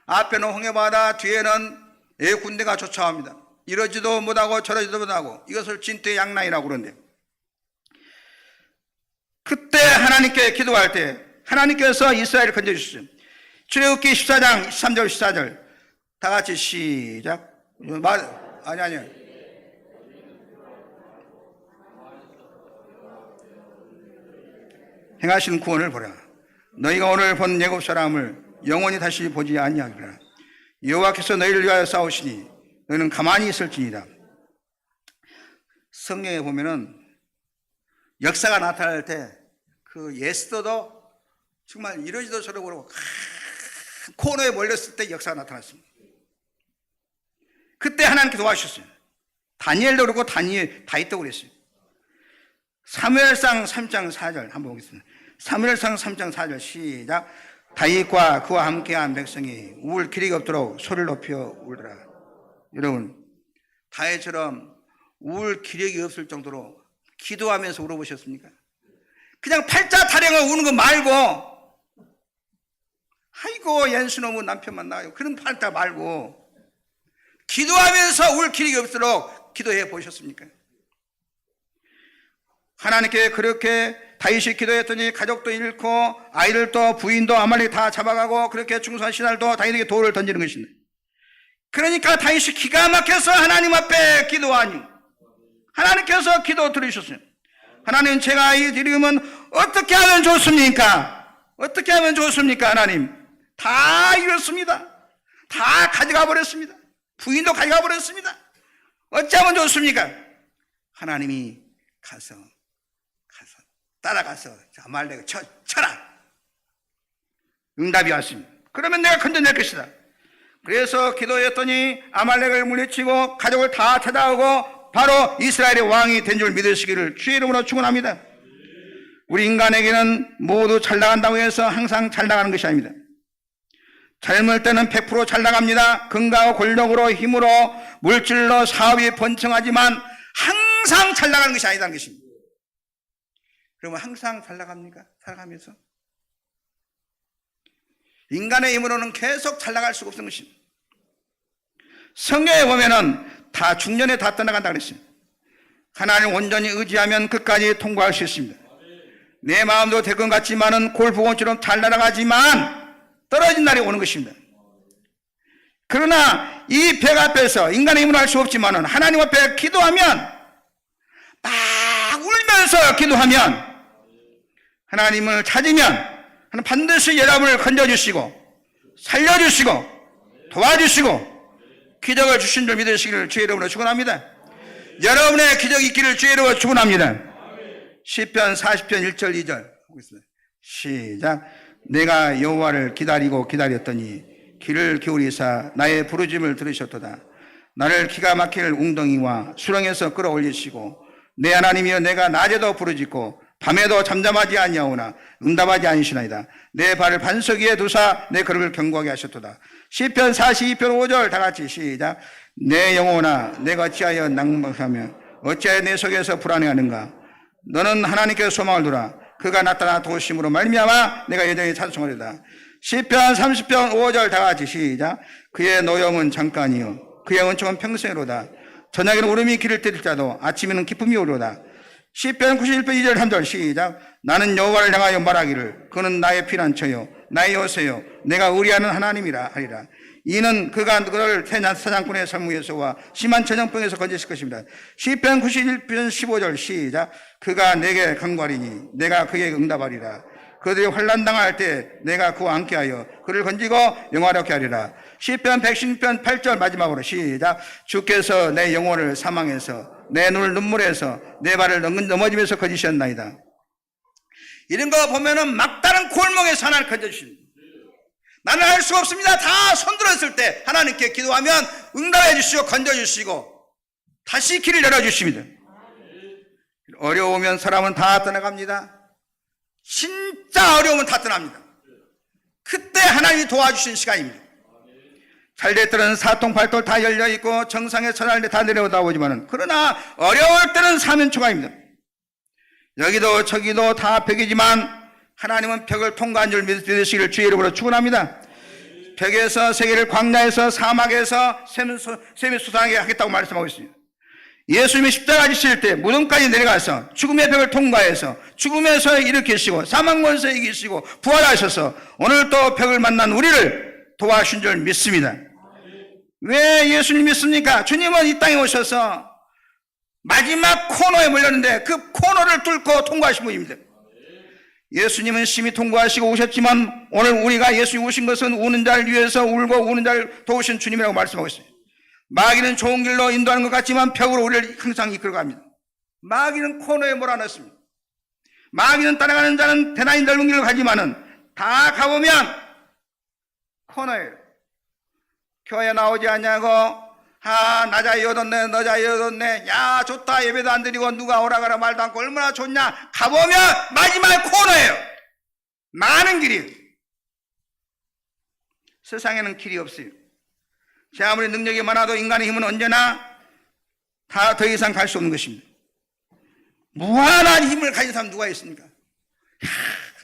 앞에는 홍해바다, 뒤에는 군대가 쫓아옵니다. 이러지도 못하고 저러지도 못하고 이것을 진퇴 양난이라고 그러는데, 그때 하나님께 기도할 때 하나님께서 이스라엘을 건져주셨어요. 출애굽기 14장 13절 14절 다 같이 시작. 아니 행하시는 구원을 보라. 너희가 오늘 본 애굽 사람을 영원히 다시 보지 아니하리라. 여호와께서 너희를 위하여 싸우시니 너희는 가만히 있을지니라. 성경에 보면은 역사가 나타날 때 그 에스더도 정말 이러지도 저러고 그러고 코너에 몰렸을 때 역사가 나타났습니다. 그때 하나님께서 도와주셨어요. 다니엘도 그러고 다윗도 그랬어요. 사무엘상 3장 4절 한번 보겠습니다. 사무엘상 3장 4절 시작. 다윗과 그와 함께한 백성이 울 길이 없도록 소리를 높여 울더라. 여러분, 다윗처럼 울 기력이 없을 정도로 기도하면서 울어보셨습니까? 그냥 팔자 타령을 우는 거 말고, 아이고 연수놈의 남편만 나요, 그런 팔자 말고 기도하면서 울 기력이 없도록 기도해 보셨습니까? 하나님께 그렇게 다윗이 기도했더니 가족도 잃고 아이들도 부인도 아말렉 다 잡아가고 그렇게 중수한 신하들도 다윗에게 돌을 던지는 것입니다. 그러니까 다윗이 기가 막혀서 하나님 앞에 기도하니 하나님께서 기도 들으셨어요. 하나님, 제가 이 드림은 어떻게 하면 좋습니까? 어떻게 하면 좋습니까? 하나님, 다 잃었습니다. 다 가져가 버렸습니다. 부인도 가져가 버렸습니다. 어찌하면 좋습니까? 하나님이 가서 따라가서 아말렉을 쳐라. 응답이 왔습니다. 그러면 내가 건져낼 것이다. 그래서 기도했더니 아말렉을 물리치고 가족을 다 찾아오고 바로 이스라엘의 왕이 된 줄 믿으시기를 주의 이름으로 축원합니다. 우리 인간에게는 모두 잘 나간다고 해서 항상 잘 나가는 것이 아닙니다. 젊을 때는 100% 잘 나갑니다. 건강하고 권력으로, 힘으로, 물질로, 사업이 번창하지만 항상 잘 나가는 것이 아니다는 것입니다. 그러면 항상 잘 나갑니까? 살아가면서? 인간의 힘으로는 계속 잘 나갈 수가 없는 것입니다. 성경에 보면은 다 중년에 다 떠나간다 그랬습니다. 하나님을 온전히 의지하면 끝까지 통과할 수 있습니다. 내 마음도 될 것 같지만은 골프공처럼 잘 날아가지만 떨어진 날이 오는 것입니다. 그러나 이 벽 앞에서 인간의 힘으로 할 수 없지만은 하나님 앞에 기도하면, 막 울면서 기도하면, 하나님을 찾으면 반드시 여러분을 건져주시고 살려주시고 도와주시고 기적을 주신 줄 믿으시기를 주의 이름으로 축원합니다. 여러분의 기적이 있기를 주의 이름으로 축원합니다. 시편 40편 1절 2절 시작. 내가 여호와를 기다리고 기다렸더니 귀를 기울이사 나의 부르짐을 들으셨도다. 나를 기가 막힐 웅덩이와 수렁에서 끌어올리시고 내 하나님이여, 내가 낮에도 부르짖고 밤에도 잠잠하지 아니하오나 응답하지 아니시나이다. 내 발을 반석 위에 두사 내 걸음을 견고하게 하셨도다. 시편 42편 5절 다 같이 시작. 내 영혼아, 내가 어찌하여 낭망하며 어찌하여 내 속에서 불안해하는가? 너는 하나님께 소망을 두라. 그가 나타나 도우심으로 말미암아 내가 여전히 찬송하리다. 시편 30편 5절 다 같이 시작. 그의 노염은 잠깐이요 그의 은총은 평생이로다. 저녁에는 울음이 길을 때릴 자도 아침에는 기쁨이 오리로다. 시편 91편 2절 3절 시작. 나는 여호와를 향하여 말하기를 그는 나의 피난처요 나의 요새요 내가 의리하는 하나님이라 하리라. 이는 그가 그를 사냥꾼의 살무에서와 심한 전염병에서 건지실 것입니다. 시편 91편 15절 시작. 그가 내게 강구하리니 내가 그에게 응답하리라. 그들이 환난당할 때 내가 그와 함께하여 그를 건지고 영화롭게 하리라. 시편 110편 8절 마지막으로 시작. 주께서 내 영혼을 사망해서 내 눈을 눈물에서 내 발을 넘어지면서 건지셨나이다. 이런 거 보면은 막다른 골목에서 하나님 건져주십니다. 나는 할 수가 없습니다. 다 손들었을 때 하나님께 기도하면 응답해 주시고 건져주시고 다시 길을 열어주십니다. 어려우면 사람은 다 떠나갑니다. 진짜 어려우면 다 떠납니다. 그때 하나님이 도와주신 시간입니다. 잘될 때는 사통팔도 다 열려있고 정상에 처할 때 다 내려오다 오지만은, 그러나 어려울 때는 사면초가입니다. 여기도 저기도 다 벽이지만 하나님은 벽을 통과한 줄 믿으시기를 주의 이름으로 축원합니다. 벽에서 세계를, 광야에서 사막에서 샘이 솟아나게 하겠다고 말씀하고 있습니다. 예수님이 십자가 지실 때 무덤까지 내려가서 죽음의 벽을 통과해서 죽음에서 일으키시고 사망권에서 이기시고 부활하셔서 오늘 또 벽을 만난 우리를 도와주신 줄 믿습니다. 왜 예수님 믿습니까? 주님은 이 땅에 오셔서 마지막 코너에 몰렸는데 그 코너를 뚫고 통과하신 분입니다. 예수님은 심히 통과하시고 오셨지만 오늘 우리가 예수님 오신 것은 우는 자를 위해서 울고 우는 자를 도우신 주님이라고 말씀하고 있어요. 마귀는 좋은 길로 인도하는 것 같지만 벽으로 우리를 항상 이끌어갑니다. 마귀는 코너에 몰아넣습니다. 마귀는 따라가는 자는 대단히 넓은 길을 가지만은 다 가보면 코너예요. 교회 나오지 않냐고, 나 자유 얻었네, 너 자유 얻었네, 야 좋다, 예배도 안 드리고 누가 오라가라 말도 않고 얼마나 좋냐. 가보면 마지막 코너예요. 많은 길이에요. 세상에는 길이 없어요. 제 아무리 능력이 많아도 인간의 힘은 언제나 다 더 이상 갈 수 없는 것입니다. 무한한 힘을 가진 사람 누가 있습니까?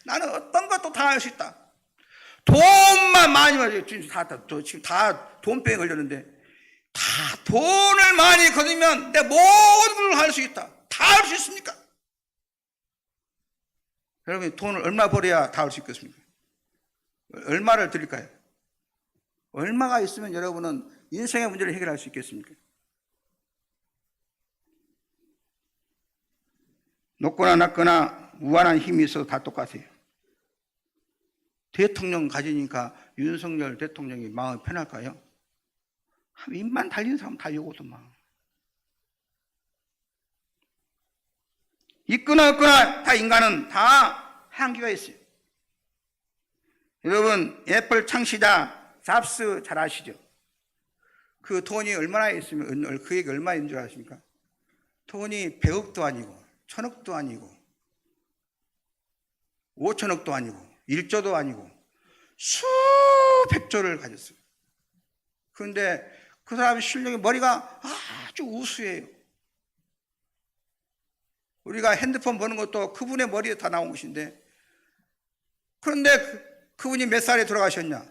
나는 어떤 것도 다 할 수 있다. 돈만 많이 가지고 지금 다 돈병에 걸렸는데, 다 돈을 많이 거두면 내 모든 걸 할 수 있다. 다 할 수 있습니까? 여러분, 돈을 얼마 벌어야 다 할 수 있겠습니까? 얼마를 드릴까요? 얼마가 있으면 여러분은 인생의 문제를 해결할 수 있겠습니까? 높거나 낮거나 무한한 힘이 있어도 다 똑같아요. 대통령 가지니까 윤석열 대통령이 마음이 편할까요? 입만 달린 사람 다 요거도만. 있거나 없거나 다 인간은 다 한계가 있어요. 여러분, 애플 창시자 잡스 잘 아시죠? 그 돈이 얼마나 있으면, 그에게 얼마 있는 줄 아십니까? 돈이 100억도 아니고 1000억도 아니고 5천억도 아니고 1조도 아니고 수백조를 가졌어요. 그런데 그 사람의 실력이, 머리가 아주 우수해요. 우리가 핸드폰 보는 것도 그분의 머리에 다 나온 것인데, 그런데 그분이 몇 살에 돌아가셨냐?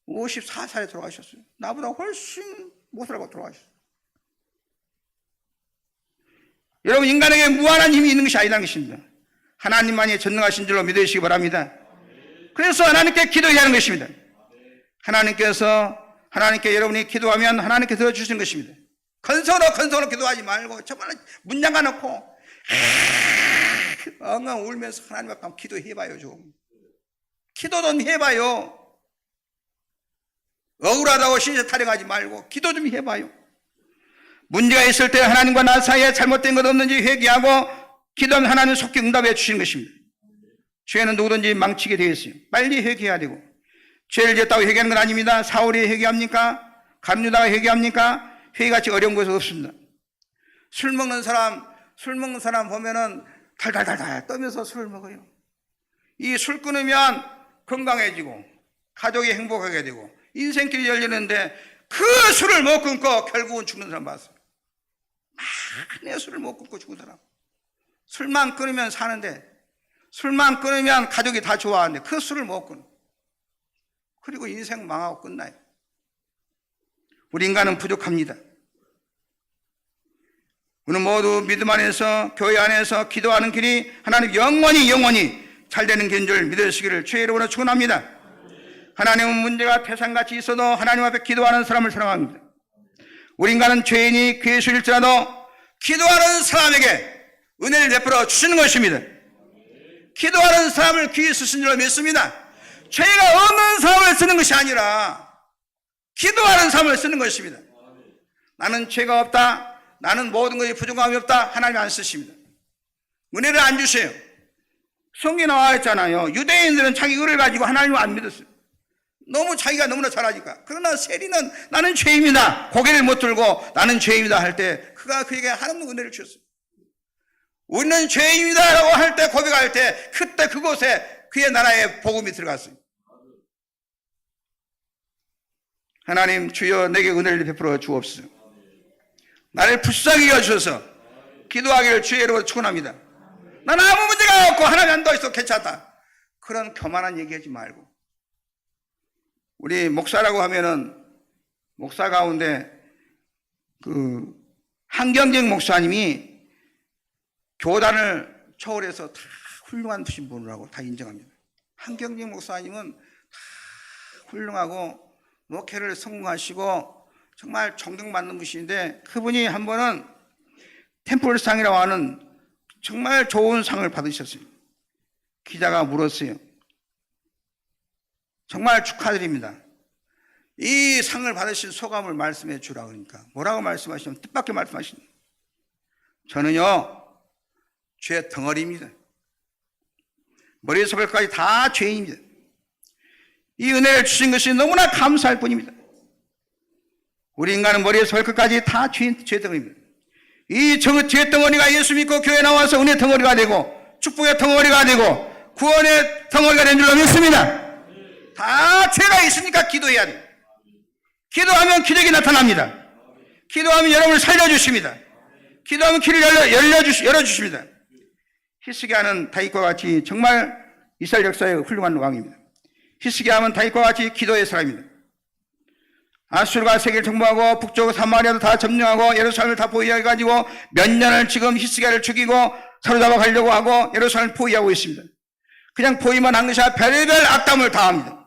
54살에 돌아가셨어요. 나보다 훨씬 못 살고 돌아가셨어요. 여러분, 인간에게 무한한 힘이 있는 것이 아니라는 것입니다. 하나님만이 전능하신 줄로 믿으시기 바랍니다. 그래서 하나님께 기도해야 하는 것입니다. 하나님께 여러분이 기도하면 하나님께 들어주시는 것입니다. 건성으로 기도하지 말고 정말 문 잠가 놓고 엉엉 울면서 하나님 앞에 기도해봐요. 좀 기도 좀 해봐요. 억울하다고 신세 타령하지 말고 기도 좀 해봐요. 문제가 있을 때 하나님과 나 사이에 잘못된 것 없는지 회개하고 기도하면 하나님은 속히 응답해 주시는 것입니다. 죄는 누구든지 망치게 되어 있어요. 빨리 회개해야 되고, 죄를 지었다고 회개하는 건 아닙니다. 사울이 회개합니까? 가룟유다가 회개합니까? 회개같이 어려운 것은 없습니다. 술 먹는 사람 보면은 달달달달 떠면서 술을 먹어요. 이 술 끊으면 건강해지고 가족이 행복하게 되고 인생길이 열리는데, 그 술을 못 끊고 결국은 죽는 사람 봤어요. 내 술을 못 끊고 죽은 사람. 술만 끊으면 사는데, 술만 끊으면 가족이 다 좋아하는데 그 술을 못 끊어. 그리고 인생 망하고 끝나요. 우리 인간은 부족합니다. 우리는 모두 믿음 안에서, 교회 안에서 기도하는 길이 하나님 영원히 잘 되는 길인 줄 믿으시기를 주의 이름으로 축원합니다. 하나님은 문제가 태산같이 있어도 하나님 앞에 기도하는 사람을 사랑합니다. 우리 인간은 죄인이 괴수일지라도 기도하는 사람에게 은혜를 베풀어 주시는 것입니다. 기도하는 사람을 귀히 쓰신 줄로 믿습니다. 죄가 없는 사람을 쓰는 것이 아니라 기도하는 사람을 쓰는 것입니다. 나는 죄가 없다, 나는 모든 것이 부족함이 없다, 하나님이 안 쓰십니다. 은혜를 안 주세요. 성경에 나와 있잖아요. 유대인들은 자기 의를 가지고 하나님을 안 믿었어요. 너무 자기가 너무나 잘하니까. 그러나 세리는 나는 죄입니다, 고개를 못 들고 나는 죄입니다 할 때 그가 그에게 하나님의 은혜를 주셨어요. 우리는 죄입니다 라고 할 때, 고백할 때, 그때 그곳에 그의 나라에 복음이 들어갔어요. 하나님, 주여 내게 은혜를 베풀어 주옵소서. 나를 불쌍히 여주셔서 기도하기를 주의 이름으로 축원합니다. 나는 아무 문제가 없고 하나님 안 도와줘서 괜찮다, 그런 교만한 얘기하지 말고, 우리 목사라고 하면은 목사 가운데 한경직 목사님이 교단을 초월해서 다 훌륭한 분이라고 다 인정합니다. 한경직 목사님은 다 훌륭하고 목회를 성공하시고 정말 존경받는 분이신데, 그분이 한 번은 템플상이라고 하는 정말 좋은 상을 받으셨어요. 기자가 물었어요. 정말 축하드립니다. 이 상을 받으신 소감을 말씀해 주라 그러니까 뭐라고 말씀하시냐면 뜻밖의 말씀하십니다. 저는요 죄 덩어리입니다. 머리에서 발까지 다 죄인입니다. 이 은혜를 주신 것이 너무나 감사할 뿐입니다. 우리 인간은 머리에서 발끝까지 다 죄 덩어리입니다. 이 죄 덩어리가 예수 믿고 교회 나와서 은혜 덩어리가 되고 축복의 덩어리가 되고 구원의 덩어리가 된 줄로 믿습니다. 다 죄가 있으니까 기도해야 돼요. 기도하면 기적이 나타납니다. 기도하면 여러분을 살려주십니다. 기도하면 길을 열어주십니다. 히스기야는 다윗과 같이 정말 이스라엘 역사의 훌륭한 왕입니다. 히스기야는 다윗과 같이 기도의 사람입니다. 아수르가 세계를 정복하고 북쪽 사마리아도 다 점령하고 예루살렘을 다 포위해가지고 몇 년을 지금 히스기야를 죽이고 사로잡아 가려고 하고 예루살렘을 포위하고 있습니다. 그냥 포위만 한 것이 아니라 별의별 악담을 다 합니다.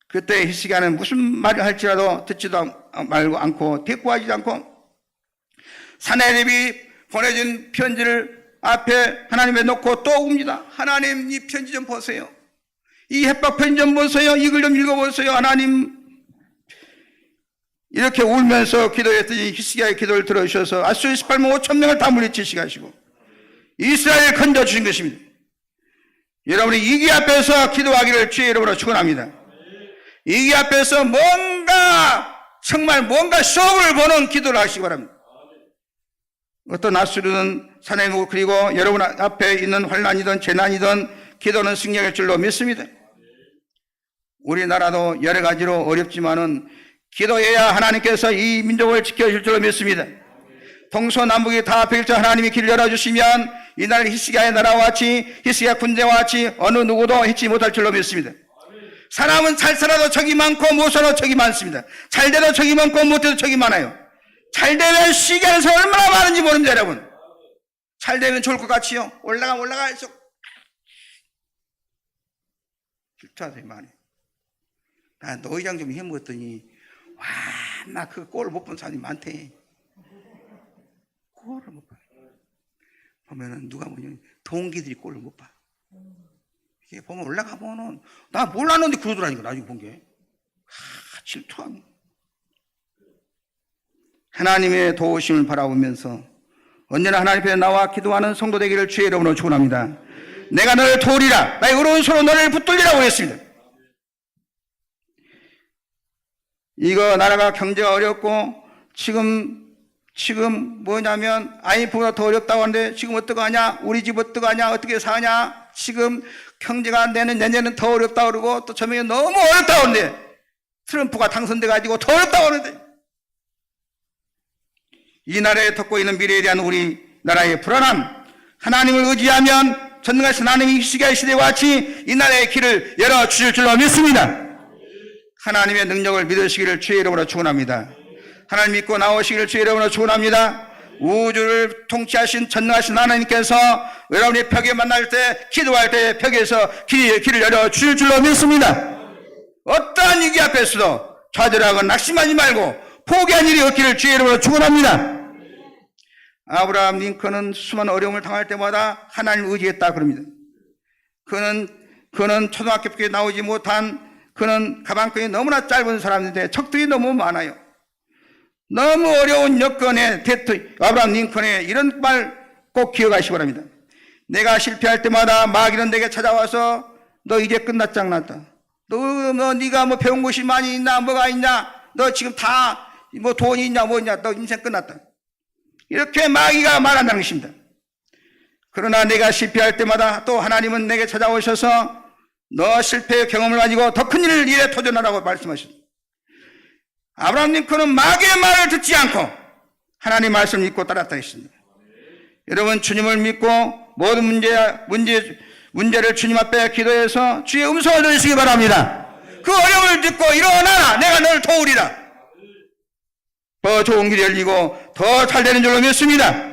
그때 히스기야는 무슨 말을 할지라도 듣지도 말고 않고 대꾸하지 않고 사내립이 보내준 편지를 앞에 하나님에 놓고 또 웁니다. 하나님 이 편지 좀 보세요. 이 협박 편지 좀 보세요. 이걸 좀 읽어보세요. 하나님 이렇게 울면서 기도했더니 히스기야의 기도를 들어주셔서 아수르 18만 5천 명을 다 물리치시게 하시고 이스라엘을 건져주신 것입니다. 여러분이 이기 앞에서 기도하기를 주의 이름으로 축원합니다. 이기 앞에서 정말 뭔가 쇼를 보는 기도를 하시기 바랍니다. 어떤 아수르는 사내국 그리고 여러분 앞에 있는 환난이든 재난이든 기도는 승리할 줄로 믿습니다. 우리나라도 여러 가지로 어렵지만은 기도해야 하나님께서 이 민족을 지켜줄 줄로 믿습니다. 동서남북이 다 백일자 하나님이 길을 열어주시면 이날 히스기야의 나라와 같이 히스기야 군대와 같이 어느 누구도 해치 못할 줄로 믿습니다. 사람은 잘 살아도 적이 많고 못 살아도 적이 많습니다. 잘 돼도 적이 많고 못 돼도 적이 많아요. 잘 되면 시기에서 얼마나 많은지 모릅니다, 여러분. 잘 되면 좋을 것 같지요? 올라갈수록 질투하세요, 많이. 나 노회장 좀 해먹었더니 와, 나 그 꼴을 못 본 사람이 많대. 꼴을 못 봐. 보면은 누가 보면 동기들이 꼴을 못 봐. 이게 보면 올라가면은 나 몰랐는데 그러더라니까 나중에 본 게. 질투하네. 하나님의 도우심을 바라보면서 언제나 하나님 앞에 나와 기도하는 성도 되기를 주의 이름으로 축원합니다. 내가 너를 도우리라. 나의 의로운 손으로 너를 붙들리라고 했습니다. 이거 나라가 경제가 어렵고 지금 뭐냐면 IMF보다 더 어렵다고 하는데 지금 어떡하냐? 우리 집 어떡하냐? 어떻게 사냐? 지금 경제가 내년은 더 어렵다고 그러고 또 저명이 너무 어렵다고 하는데 트럼프가 당선돼가지고 더 어렵다고 하는데 이 나라에 덮고 있는 미래에 대한 우리나라의 불안함, 하나님을 의지하면 전능하신 하나님이 히스기야의 시대와 같이 이 나라의 길을 열어주실 줄로 믿습니다. 하나님의 능력을 믿으시기를 주의 이름으로 축원합니다. 하나님 믿고 나오시기를 주의 이름으로 축원합니다. 우주를 통치하신 전능하신 하나님께서 여러분이 벽에 만날 때 기도할 때 벽에서 길을 열어주실 줄로 믿습니다. 어떠한 위기 앞에서도 좌절하고 낙심하지 말고 포기한 일이 없기를 주의 이름으로 축원합니다. 아브라함 링컨은 수많은 어려움을 당할 때마다 하나님을 의지했다 그럽니다. 그는 초등학교밖에 나오지 못한 그는 가방끈이 너무나 짧은 사람인데 적들이 너무 많아요. 너무 어려운 여건에 아브라함 링컨의 이런 말 꼭 기억하시기 바랍니다. 내가 실패할 때마다 마귀는 내게 찾아와서 너 이제 끝났다. 네가 뭐 배운 것이 많이 있나 뭐가 있냐? 너 지금 다 뭐 돈이 있냐 뭐냐? 너 인생 끝났다. 이렇게 마귀가 말한다는 것입니다. 그러나 내가 실패할 때마다 또 하나님은 내게 찾아오셔서 너 실패의 경험을 가지고 더 큰 일을 일에 도전하라고 말씀하셨습니다. 아브라함 링컨은 마귀의 말을 듣지 않고 하나님의 말씀을 믿고 따랐다 했습니다. 여러분 주님을 믿고 모든 문제를 주님 앞에 기도해서 주의 음성을 들으시기 바랍니다. 그 어려움을 듣고 일어나라. 내가 너를 도우리라. 더 좋은 길이 열리고 더 잘 되는 줄로 믿습니다.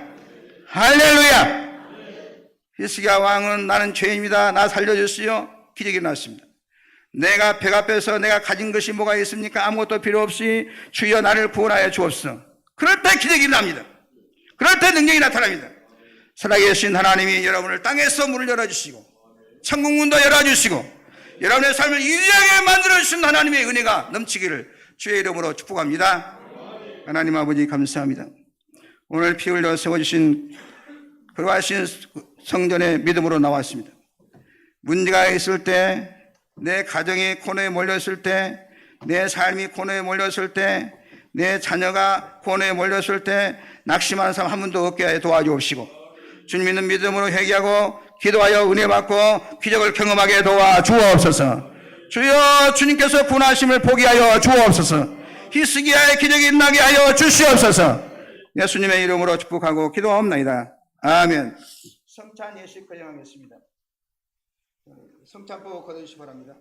할렐루야. 히스기야 왕은 나는 죄인입니다. 나 살려주시오. 기적이 났습니다. 내가 백 앞에서 내가 가진 것이 뭐가 있습니까? 아무것도 필요 없이 주여 나를 구원하여 주옵소서. 그럴 때 기적이 납니다. 그럴 때 능력이 나타납니다. 살아계신 하나님이 여러분을 땅에서 문을 열어주시고 천국문도 열어주시고 여러분의 삶을 위대하게 만들어주신 하나님의 은혜가 넘치기를 주의 이름으로 축복합니다. 하나님 아버지 감사합니다. 오늘 피 흘려 세워주신 그러하신 성전의 믿음으로 나왔습니다. 문제가 있을 때, 내 가정이 코너에 몰렸을 때, 내 삶이 코너에 몰렸을 때, 내 자녀가 코너에 몰렸을 때 낙심하는 사람 한 분도 없게 도와주옵시고 주님 있는 믿음으로 회개하고 기도하여 은혜 받고 기적을 경험하게 도와주옵소서. 주여 주님께서 구원하심을 포기하여 주옵소서. 히스기야의 기적이 일어나게 하여 주시옵소서. 예수님의 이름으로 축복하고 기도하옵나이다. 아멘. 성찬 예식 거행하겠습니다. 성찬법 거두시기 바랍니다.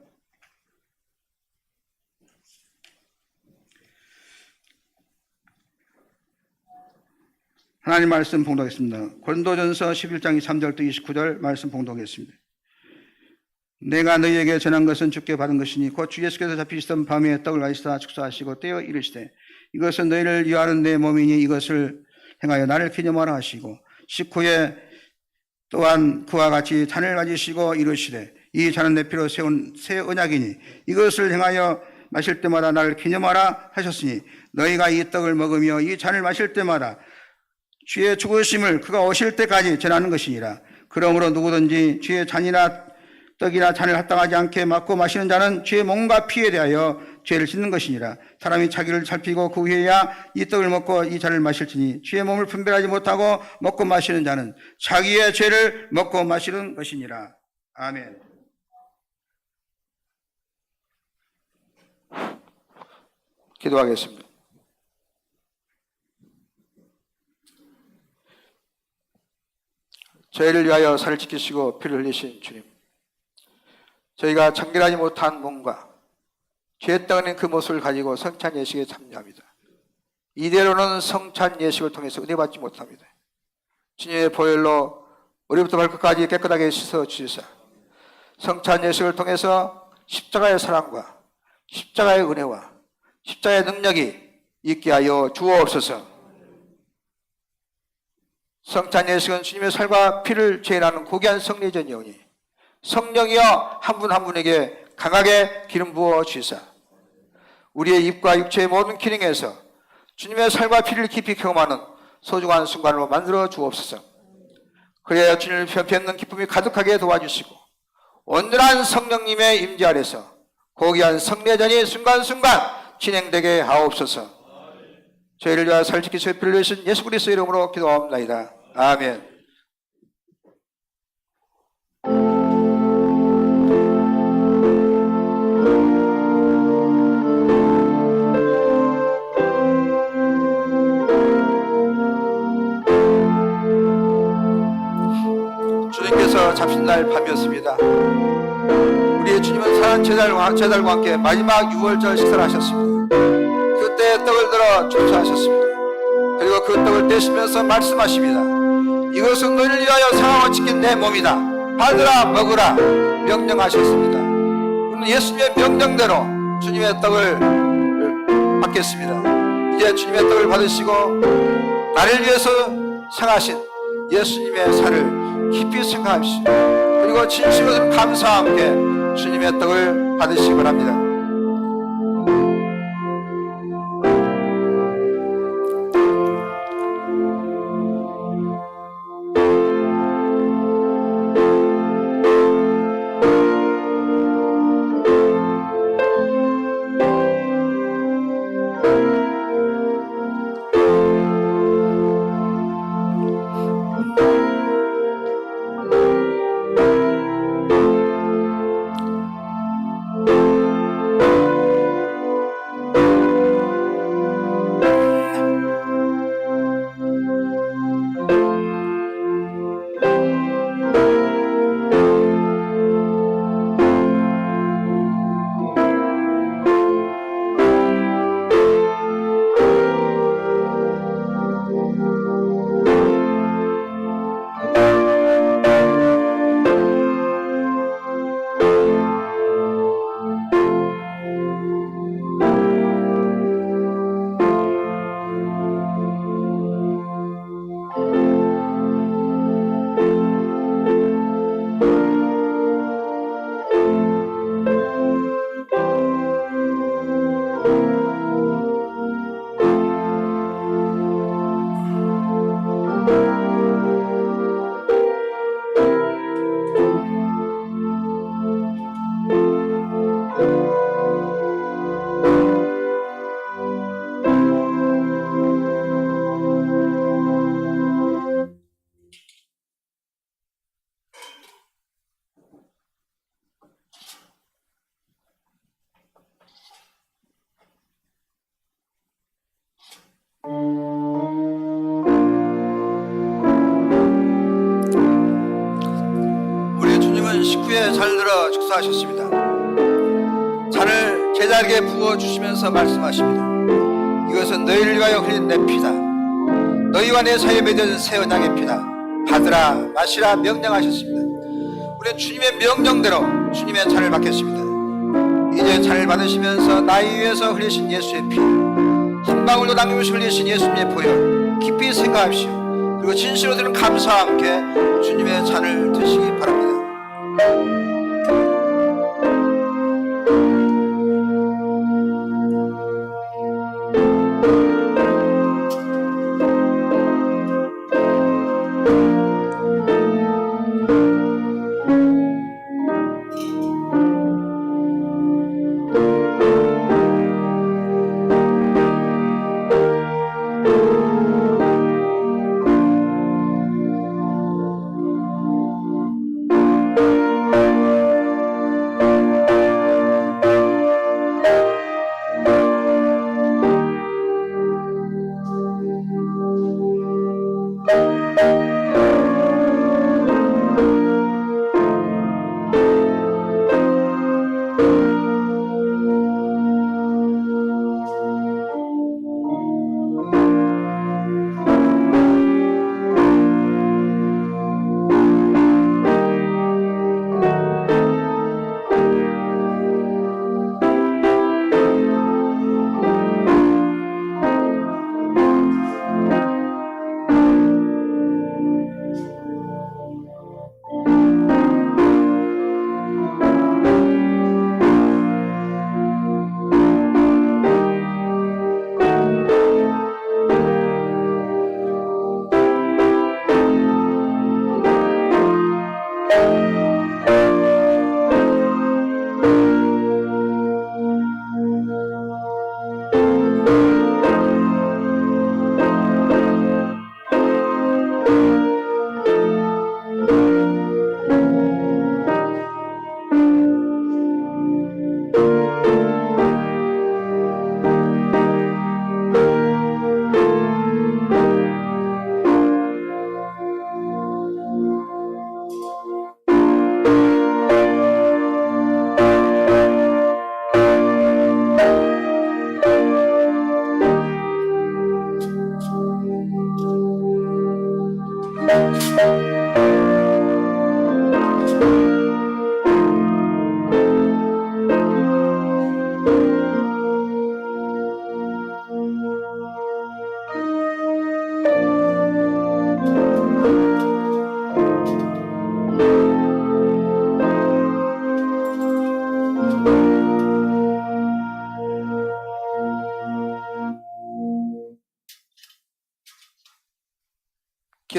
하나님 말씀 봉독하겠습니다. 고린도전서 11장 3절부터 29절 말씀 봉독하겠습니다. 내가 너희에게 전한 것은 주께 받은 것이니 곧 주 예수께서 잡히시던 밤에 떡을 가지사 축사하시고 떼어 이르시되 이것은 너희를 위하는 내 몸이니 이것을 행하여 나를 기념하라 하시고 식후에 또한 그와 같이 잔을 가지시고 이르시되 이 잔은 내 피로 세운 새 언약이니 이것을 행하여 마실 때마다 나를 기념하라 하셨으니 너희가 이 떡을 먹으며 이 잔을 마실 때마다 주의 죽으심을 그가 오실 때까지 전하는 것이니라. 그러므로 누구든지 주의 잔이나 떡이나 잔을 합당하지 않게 맞고 마시는 자는 주의 몸과 피에 대하여 죄를 짓는 것이니라. 사람이 자기를 살피고 그 후에야 이 떡을 먹고 이 잔을 마실지니 주의 몸을 분별하지 못하고 먹고 마시는 자는 자기의 죄를 먹고 마시는 것이니라. 아멘. 기도하겠습니다. 저희를 위하여 살을 지키시고 피를 흘리신 주님, 저희가 청결하지 못한 몸과 죄 떠는 그 모습을 가지고 성찬 예식에 참여합니다. 이대로는 성찬 예식을 통해서 은혜 받지 못합니다. 주님의 보혈로 머리부터 발끝까지 깨끗하게 씻어 주시사 성찬 예식을 통해서 십자가의 사랑과 십자가의 은혜와 십자가의 능력이 있게 하여 주옵소서. 성찬 예식은 주님의 살과 피를 제인하는 고귀한 성례전이오니 성령이여 한 분 한 분에게 강하게 기름 부어 주시사 우리의 입과 육체의 모든 기능에서 주님의 살과 피를 깊이 경험하는 소중한 순간으로 만들어 주옵소서. 그래야 주님을 뵙는 기쁨이 가득하게 도와주시고 온전한 성령님의 임재 아래서 고귀한 성례전이 순간순간 진행되게 하옵소서. 저희를 위하여 살 지키시고 피를 흘리신 예수 그리스도의 이름으로 기도합니다. 아멘. 주님께서 잡힌 날 밤이었습니다. 우리의 주님은 사랑 제달과 함께 마지막 유월절 식사를 하셨습니다. 그때 떡을 들어 축사하셨습니다. 그리고 그 떡을 떼시면서 말씀하십니다. 이것은 너희를 위하여 상하고 지킨 내 몸이다. 받으라 먹으라 명령하셨습니다. 우리는 예수님의 명령대로 주님의 떡을 받겠습니다. 이제 주님의 떡을 받으시고 나를 위해서 상하신 예수님의 살을 깊이 생각하십시오. 그리고 진심으로 감사와 함께 주님의 떡을 받으시기 바랍니다. 들어 축사하셨습니다. 잔을 제자에게 부어주시면서 말씀하십니다. 이것은 너희를 위하여 흘린 내 피다. 너희와 내 사이에 맺어진 새 언약의 피다. 받으라 마시라 명령하셨습니다. 우리는 주님의 명령대로 주님의 잔을 받겠습니다. 이제 잔을 받으시면서 나의 위해서 흘리신 예수의 피, 한 방울도 남김없이 흘리신 예수님의 보혈 깊이 생각하십시오. 그리고 진실로 드리는 감사와 함께 주님의 잔을 드시기 바랍니다.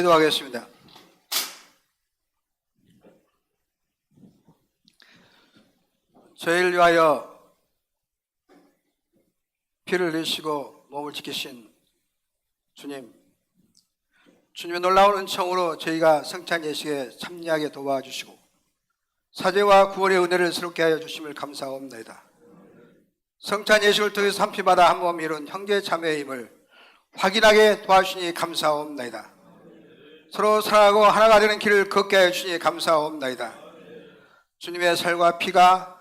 기도하겠습니다. 저희를 위하여 피를 흘리시고 몸을 지키신 주님, 주님의 놀라운 은총으로 저희가 성찬 예식에 참여하게 도와주시고 사죄와 구원의 은혜를 새롭게 하여 주심을 감사합니다. 성찬 예식을 통해서 한 피마다 한 몸 이룬 형제 자매의 힘을 확인하게 도와주시니 감사합니다. 서로 사랑하고 하나가 되는 길을 걷게 하여 주시니 감사합니다. 주님의 살과 피가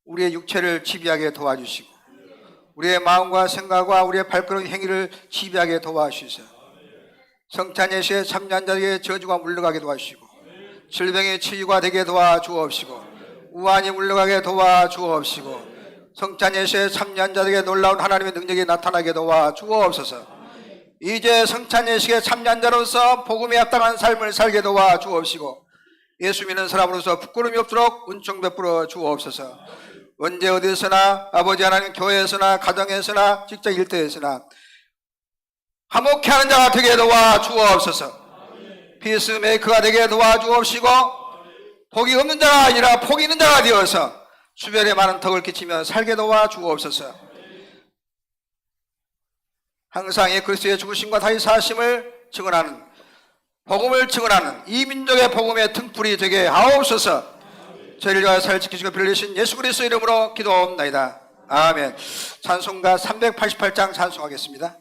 우리의 육체를 지배하게 도와주시고 우리의 마음과 생각과 우리의 발걸음 행위를 지배하게 도와주시소. 성찬 예식에 참여한 자에게 저주가 물러가게 도와주시고 질병의 치유가 되게 도와주옵시고 우환이 물러가게 도와주옵시고 성찬 예식에 참여한 자에게 놀라운 하나님의 능력이 나타나게 도와주옵소서. 이제 성찬 예식에 참여한 자로서 복음에 합당한 삶을 살게 도와주옵시고 예수 믿는 사람으로서 부끄러움이 없도록 은총 베풀어 주옵소서. 언제 어디서나 아버지 하나님 교회에서나 가정에서나 직장 일터에서나 화목케 하는 자가 되게 도와주옵소서. 피스메이커가 되게 도와주옵시고 복이 없는 자가 아니라 복이 있는 자가 되어서 주변에 많은 덕을 끼치며 살게 도와주옵소서. 항상 그리스도의 죽으심과 다시 사심을 증언하는 복음을 증언하는 이 민족의 복음의 등불이 되게 하옵소서. 저희를 위하여 살 지키시고 피를 흘리신 예수 그리스도 이름으로 기도합나이다. 아멘. 찬송가 388장 찬송하겠습니다.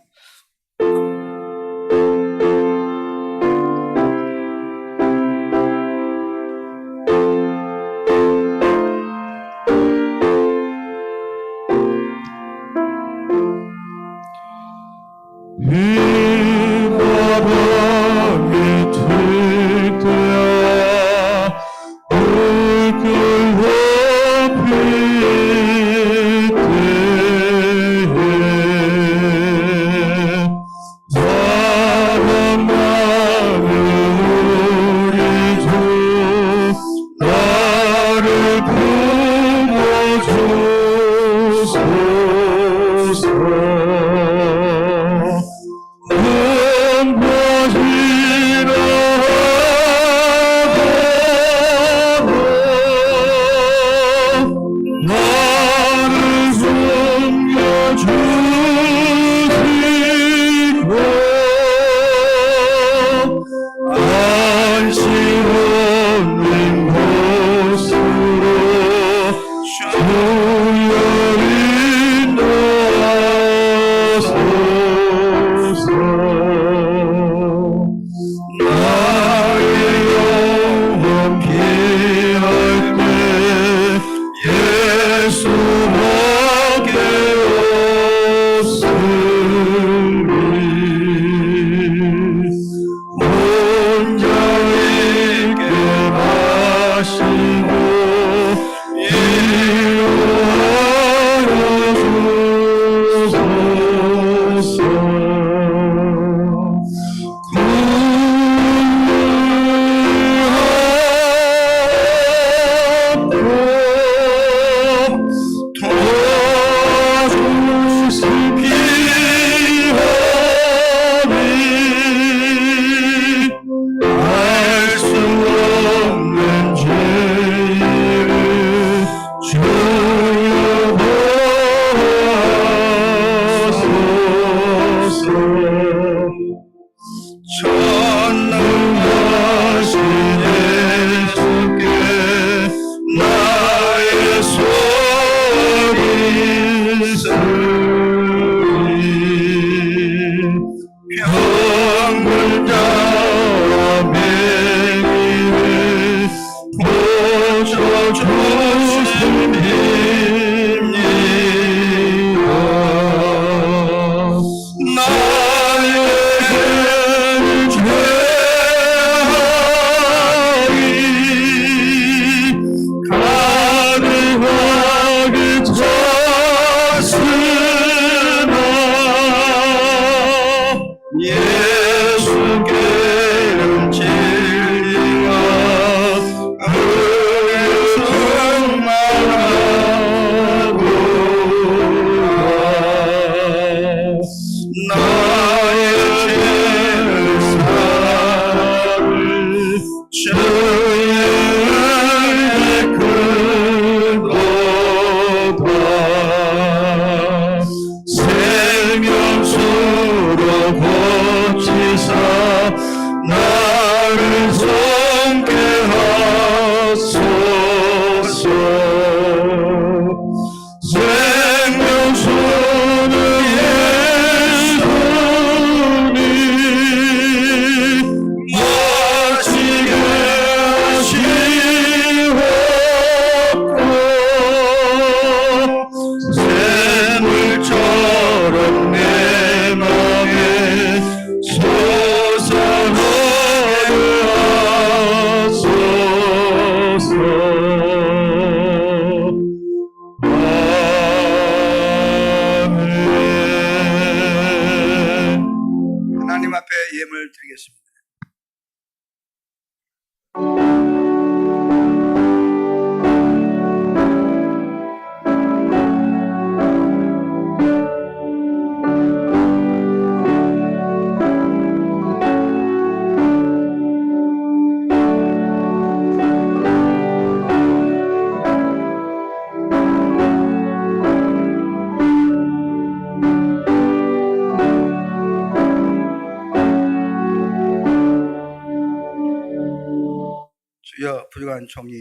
주여 부족한 종이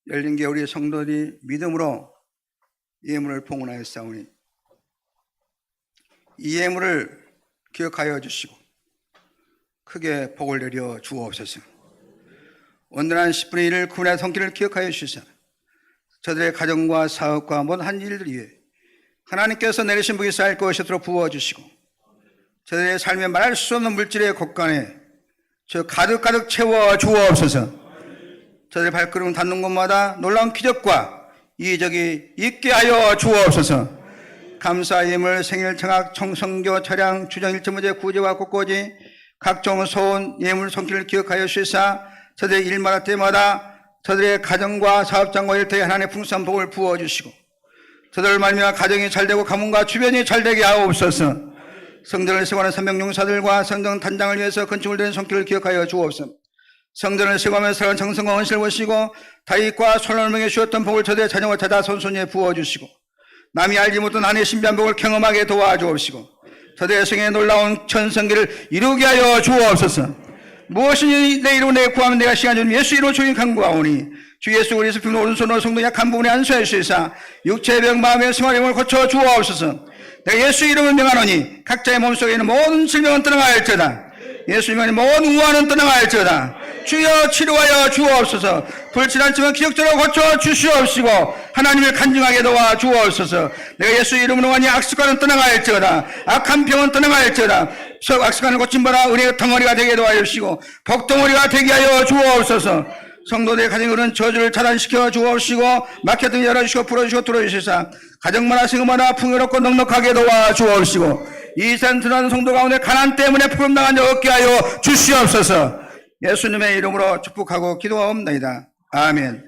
열린 게 우리 성도들이 믿음으로 예물을 봉헌하였사오니 이 예물을 기억하여 주시고 크게 복을 내려 주옵소서. 온전한 10분의 1을 그분의 손길을 기억하여 주시사 저들의 가정과 사업과 모든 한 일들 위해 하나님께서 내리신 복이 쌓일 것이도록 부어주시고 저들의 삶에 말할 수 없는 물질의 곳간에 저 가득가득 채워 주옵소서. 저들의 발걸음 닿는 곳마다 놀라운 기적과 이적이 있게 하여 주옵소서. 감사 예물, 생일, 청학, 청성교, 차량, 주정 일천문제, 구제와 꽃꽂이, 각종 소원, 예물, 손길을 기억하여 주시사 저들의 일마다 때마다 저들의 가정과 사업장과 일터에 하나님의 풍성한 복을 부어주시고 저들을 말미암아 가정이 잘되고 가문과 주변이 잘되게 하옵소서. 성전을 세워가는 선명용사들과 성전 단장을 위해서 건축을 드린 손길을 기억하여 주옵소서. 성전을 세워가며 살아간 정성과 헌신을 보시고 다윗과 솔로몬에게 주었던 복을 저들의 자녀와 자다 손손이에 부어주시고 남이 알지 못한 하나님의 신비한 복을 경험하게 도와주옵시고 저들의 성에 놀라운 천성기를 이루게 하여 주옵소서. 무엇이니 내 이름으로 내게 구하면 내가 시간 좀 예수 이름으로 주님 간구하오니 주 예수 그리스도 피로 오른손으로 성도 약한 부분에 안수하여 주시사 육체의 병 마음의 생활의 병을 고쳐 주옵소서. 내가 예수 이름을 명하노니 각자의 몸속에 있는 모든 질병은 떠나갈지어다. 예수 이름의 모든 우환은 떠나갈지어다. 주여 치료하여 주옵소서. 불친하지만 기적적으로 고쳐 주시옵시고 하나님을 간증하게 도와 주옵소서. 내가 예수 이름으로 하니 악습관은 떠나갈지어다. 악한 병은 떠나갈지어다. 악습관을 고침바라 은혜의 덩어리가 되게 도와주시고 복덩어리가 되게 하여 주옵소서. 성도들의 가정에 오는 저주를 차단시켜 주옵시고 막혔던 열어주시고 풀어주시고 뚫어주시사 가정마다 생업마다 풍요롭고 넉넉하게 도와 주옵시고 이산 드러나는 성도 가운데 가난 때문에 포럼당한 자 없게 하여 주시옵소서. 예수님의 이름으로 축복하고 기도하옵나이다. 아멘.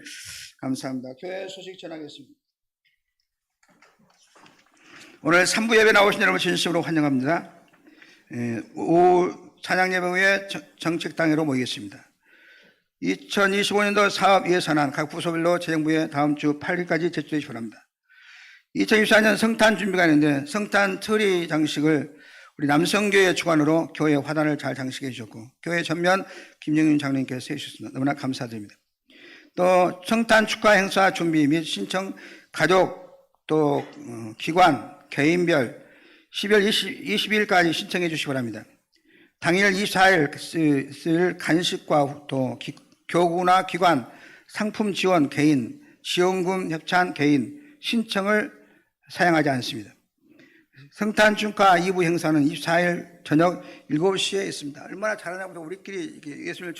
감사합니다. 교회 소식 전하겠습니다. 오늘 3부 예배 나오신 여러분 진심으로 환영합니다. 오후 찬양 예배 후에 정책당회로 모이겠습니다. 2025년도 사업 예산안 각 부서별로 재정부에 다음 주 8일까지 제출해 주랍니다. 2024년 성탄 준비가 있는데 성탄 트리 장식을 우리 남성교회 주관으로 교회 화단을 잘 장식해 주셨고 교회 전면 김영윤 장로님께서 해주셨습니다. 너무나 감사드립니다. 또 성탄 축하 행사 준비 및 신청 가족 또 기관 개인별 12월 20일까지 신청해 주시기 바랍니다. 당일 24일 쓸 간식과 또 교구나 기관 상품 지원 개인 지원금 협찬 개인 신청을 사용하지 않습니다. 성탄 축하 2부 행사는 24일 저녁 7시에 있습니다. 얼마나 잘하냐고 우리끼리 예수님을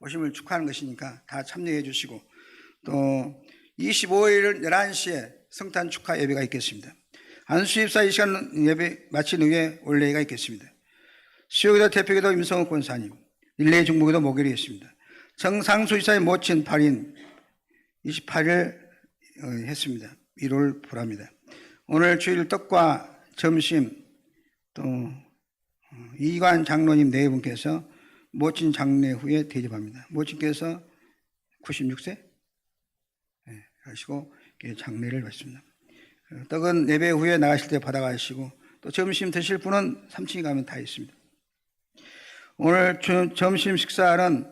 오심을 축하하는 것이니까 다 참여해 주시고 또 25일 11시에 성탄 축하 예배가 있겠습니다. 안수입사 이 시간 예배 마친 후에 올레가 있겠습니다. 수요기도 대표기도 임성욱 권사님, 릴레이 중보기도 목요일이 있습니다. 정상수이사의 모친 8인 28일 했습니다. 1월 불합니다. 오늘 주일 떡과 점심 또 이관 장로님 네 분께서 모친 장례 후에 대접합니다. 모친께서 96세 하시고 장례를 받습니다. 떡은 예배 후에 나가실 때 받아가시고 또 점심 드실 분은 3층에 가면 다 있습니다. 오늘 점심 식사는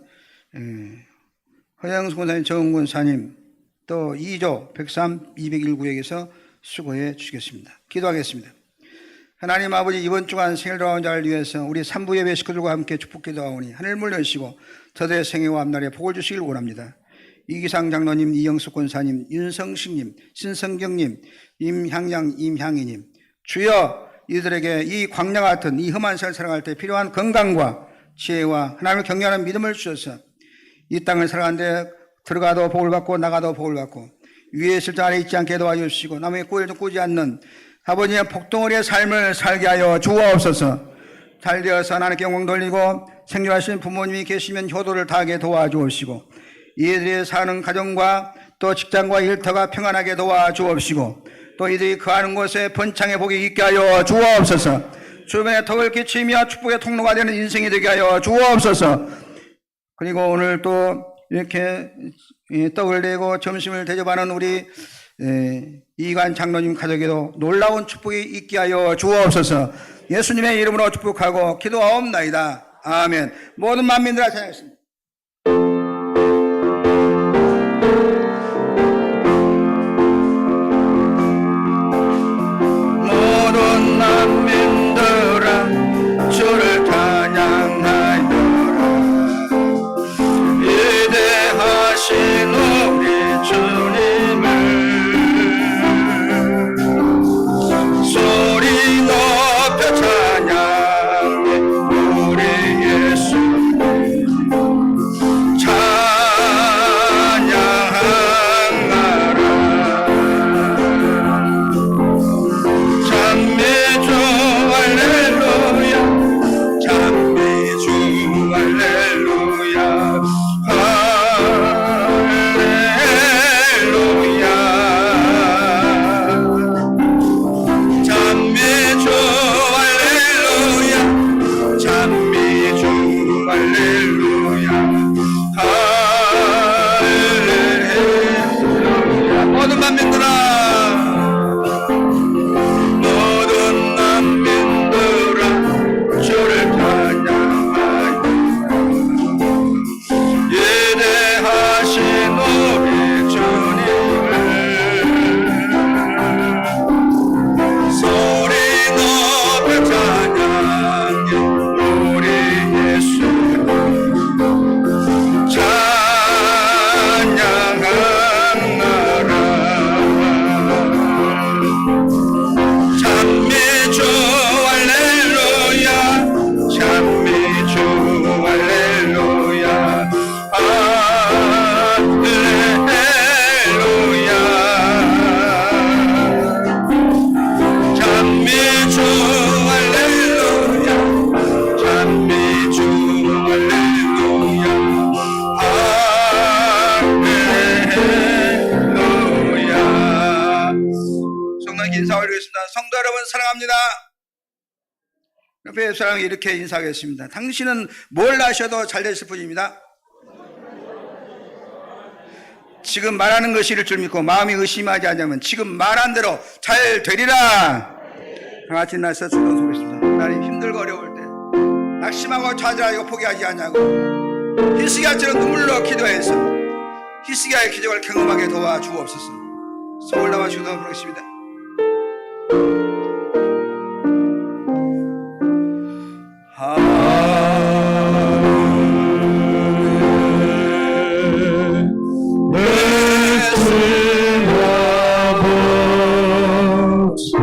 허영수 권사님, 정은 권사님 또 2조 103, 201구역에서 수고해 주시겠습니다. 기도하겠습니다. 하나님 아버지 이번 주간 생일 돌아온 자를 위해서 우리 3부 예배 식구들과 함께 축복 기도하오니 하늘 물려주시고 저들의 생애와 앞날에 복을 주시길 원합니다. 이기상 장로님, 이영숙 권사님, 윤성식님, 신성경님, 임향양, 임향희님 주여 이들에게 이 광야 같은 이 험한 세상을 살아갈 때 필요한 건강과 지혜와 하나님을 경외하는 믿음을 주셔서 이 땅을 살아가는데 들어가도 복을 받고 나가도 복을 받고 위에 있을 자 아래 있지 않게 도와주시고 남의 꼴도 꾸지 않는 아버지의 복덩어리의 삶을 살게 하여 주옵소서. 잘 되어서 하나님께 영광 돌리고 생존하신 부모님이 계시면 효도를 다하게 도와주옵시고 이들이 사는 가정과 또 직장과 일터가 평안하게 도와주옵시고 또 이들이 거하는 곳에 번창의 복이 있게 하여 주옵소서. 주변에 덕을 끼치며 축복의 통로가 되는 인생이 되게 하여 주옵소서. 그리고 오늘 또 이렇게 떡을 내고 점심을 대접하는 우리 이관 장로님 가족에도 놀라운 축복이 있게 하여 주옵소서. 예수님의 이름으로 축복하고 기도하옵나이다. 아멘. 모든 만민들 찬양하겠습니다. 모든 만민들아 주를 찬양하여라. 위대하신 우리 주님을 소리 높여 찬양해. 우리 예수님 기도하겠습니다. 성도 여러분 사랑합니다. 옆에 사람이 이렇게 인사하겠습니다. 당신은 뭘 하셔도 잘 되실 분입니다. 지금 말하는 것이 이를 줄 믿고 마음이 의심하지 않으면 지금 말한 대로 잘 되리라. 다 같이 나서 기도 소리했습니다. 나를 힘들고 어려울 때 낙심하고 좌절하고 포기하지 않냐고 히스기야처럼 눈물로 기도해서 히스기야의 기적을 경험하게 도와주옵소서. 손을 담아 기도 부르겠습니다. 주님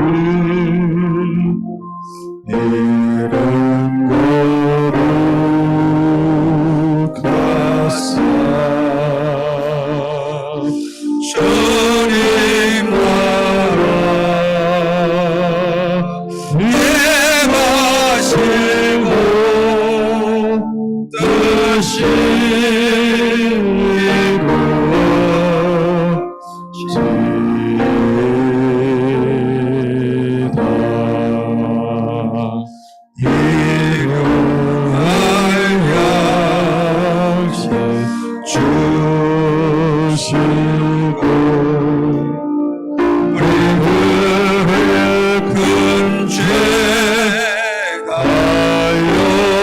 나라 임하시고 뜻이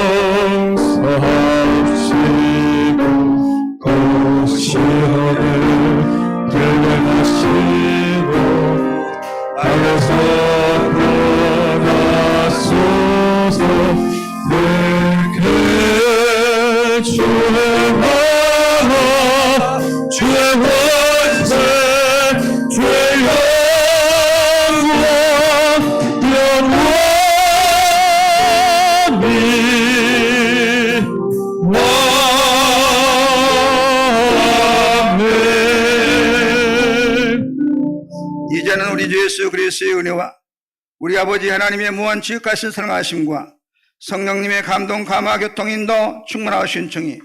이제는 우리 주 예수 그리스도의 은혜와 우리 아버지 하나님의 무한 지극하신 사랑하심과 성령님의 감동 감화 교통 인도 충만하신 청이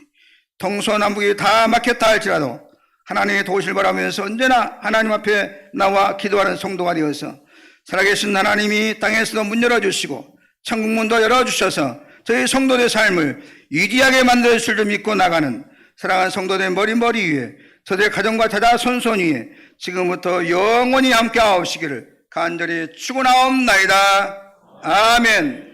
동서남북이 다 막혔다 할지라도 하나님의 도우실 바라면서 언제나 하나님 앞에 나와 기도하는 성도가 되어서 살아계신 하나님이 땅에서도 문 열어주시고 천국문도 열어주셔서 저희 성도들의 삶을 위대하게 만들어줄 줄 믿고 나가는 사랑하는 성도들의 머리 위에 저들의 가정과 자손 위에 지금부터 영원히 함께 하옵시기를 간절히 축원하옵나이다. 아멘.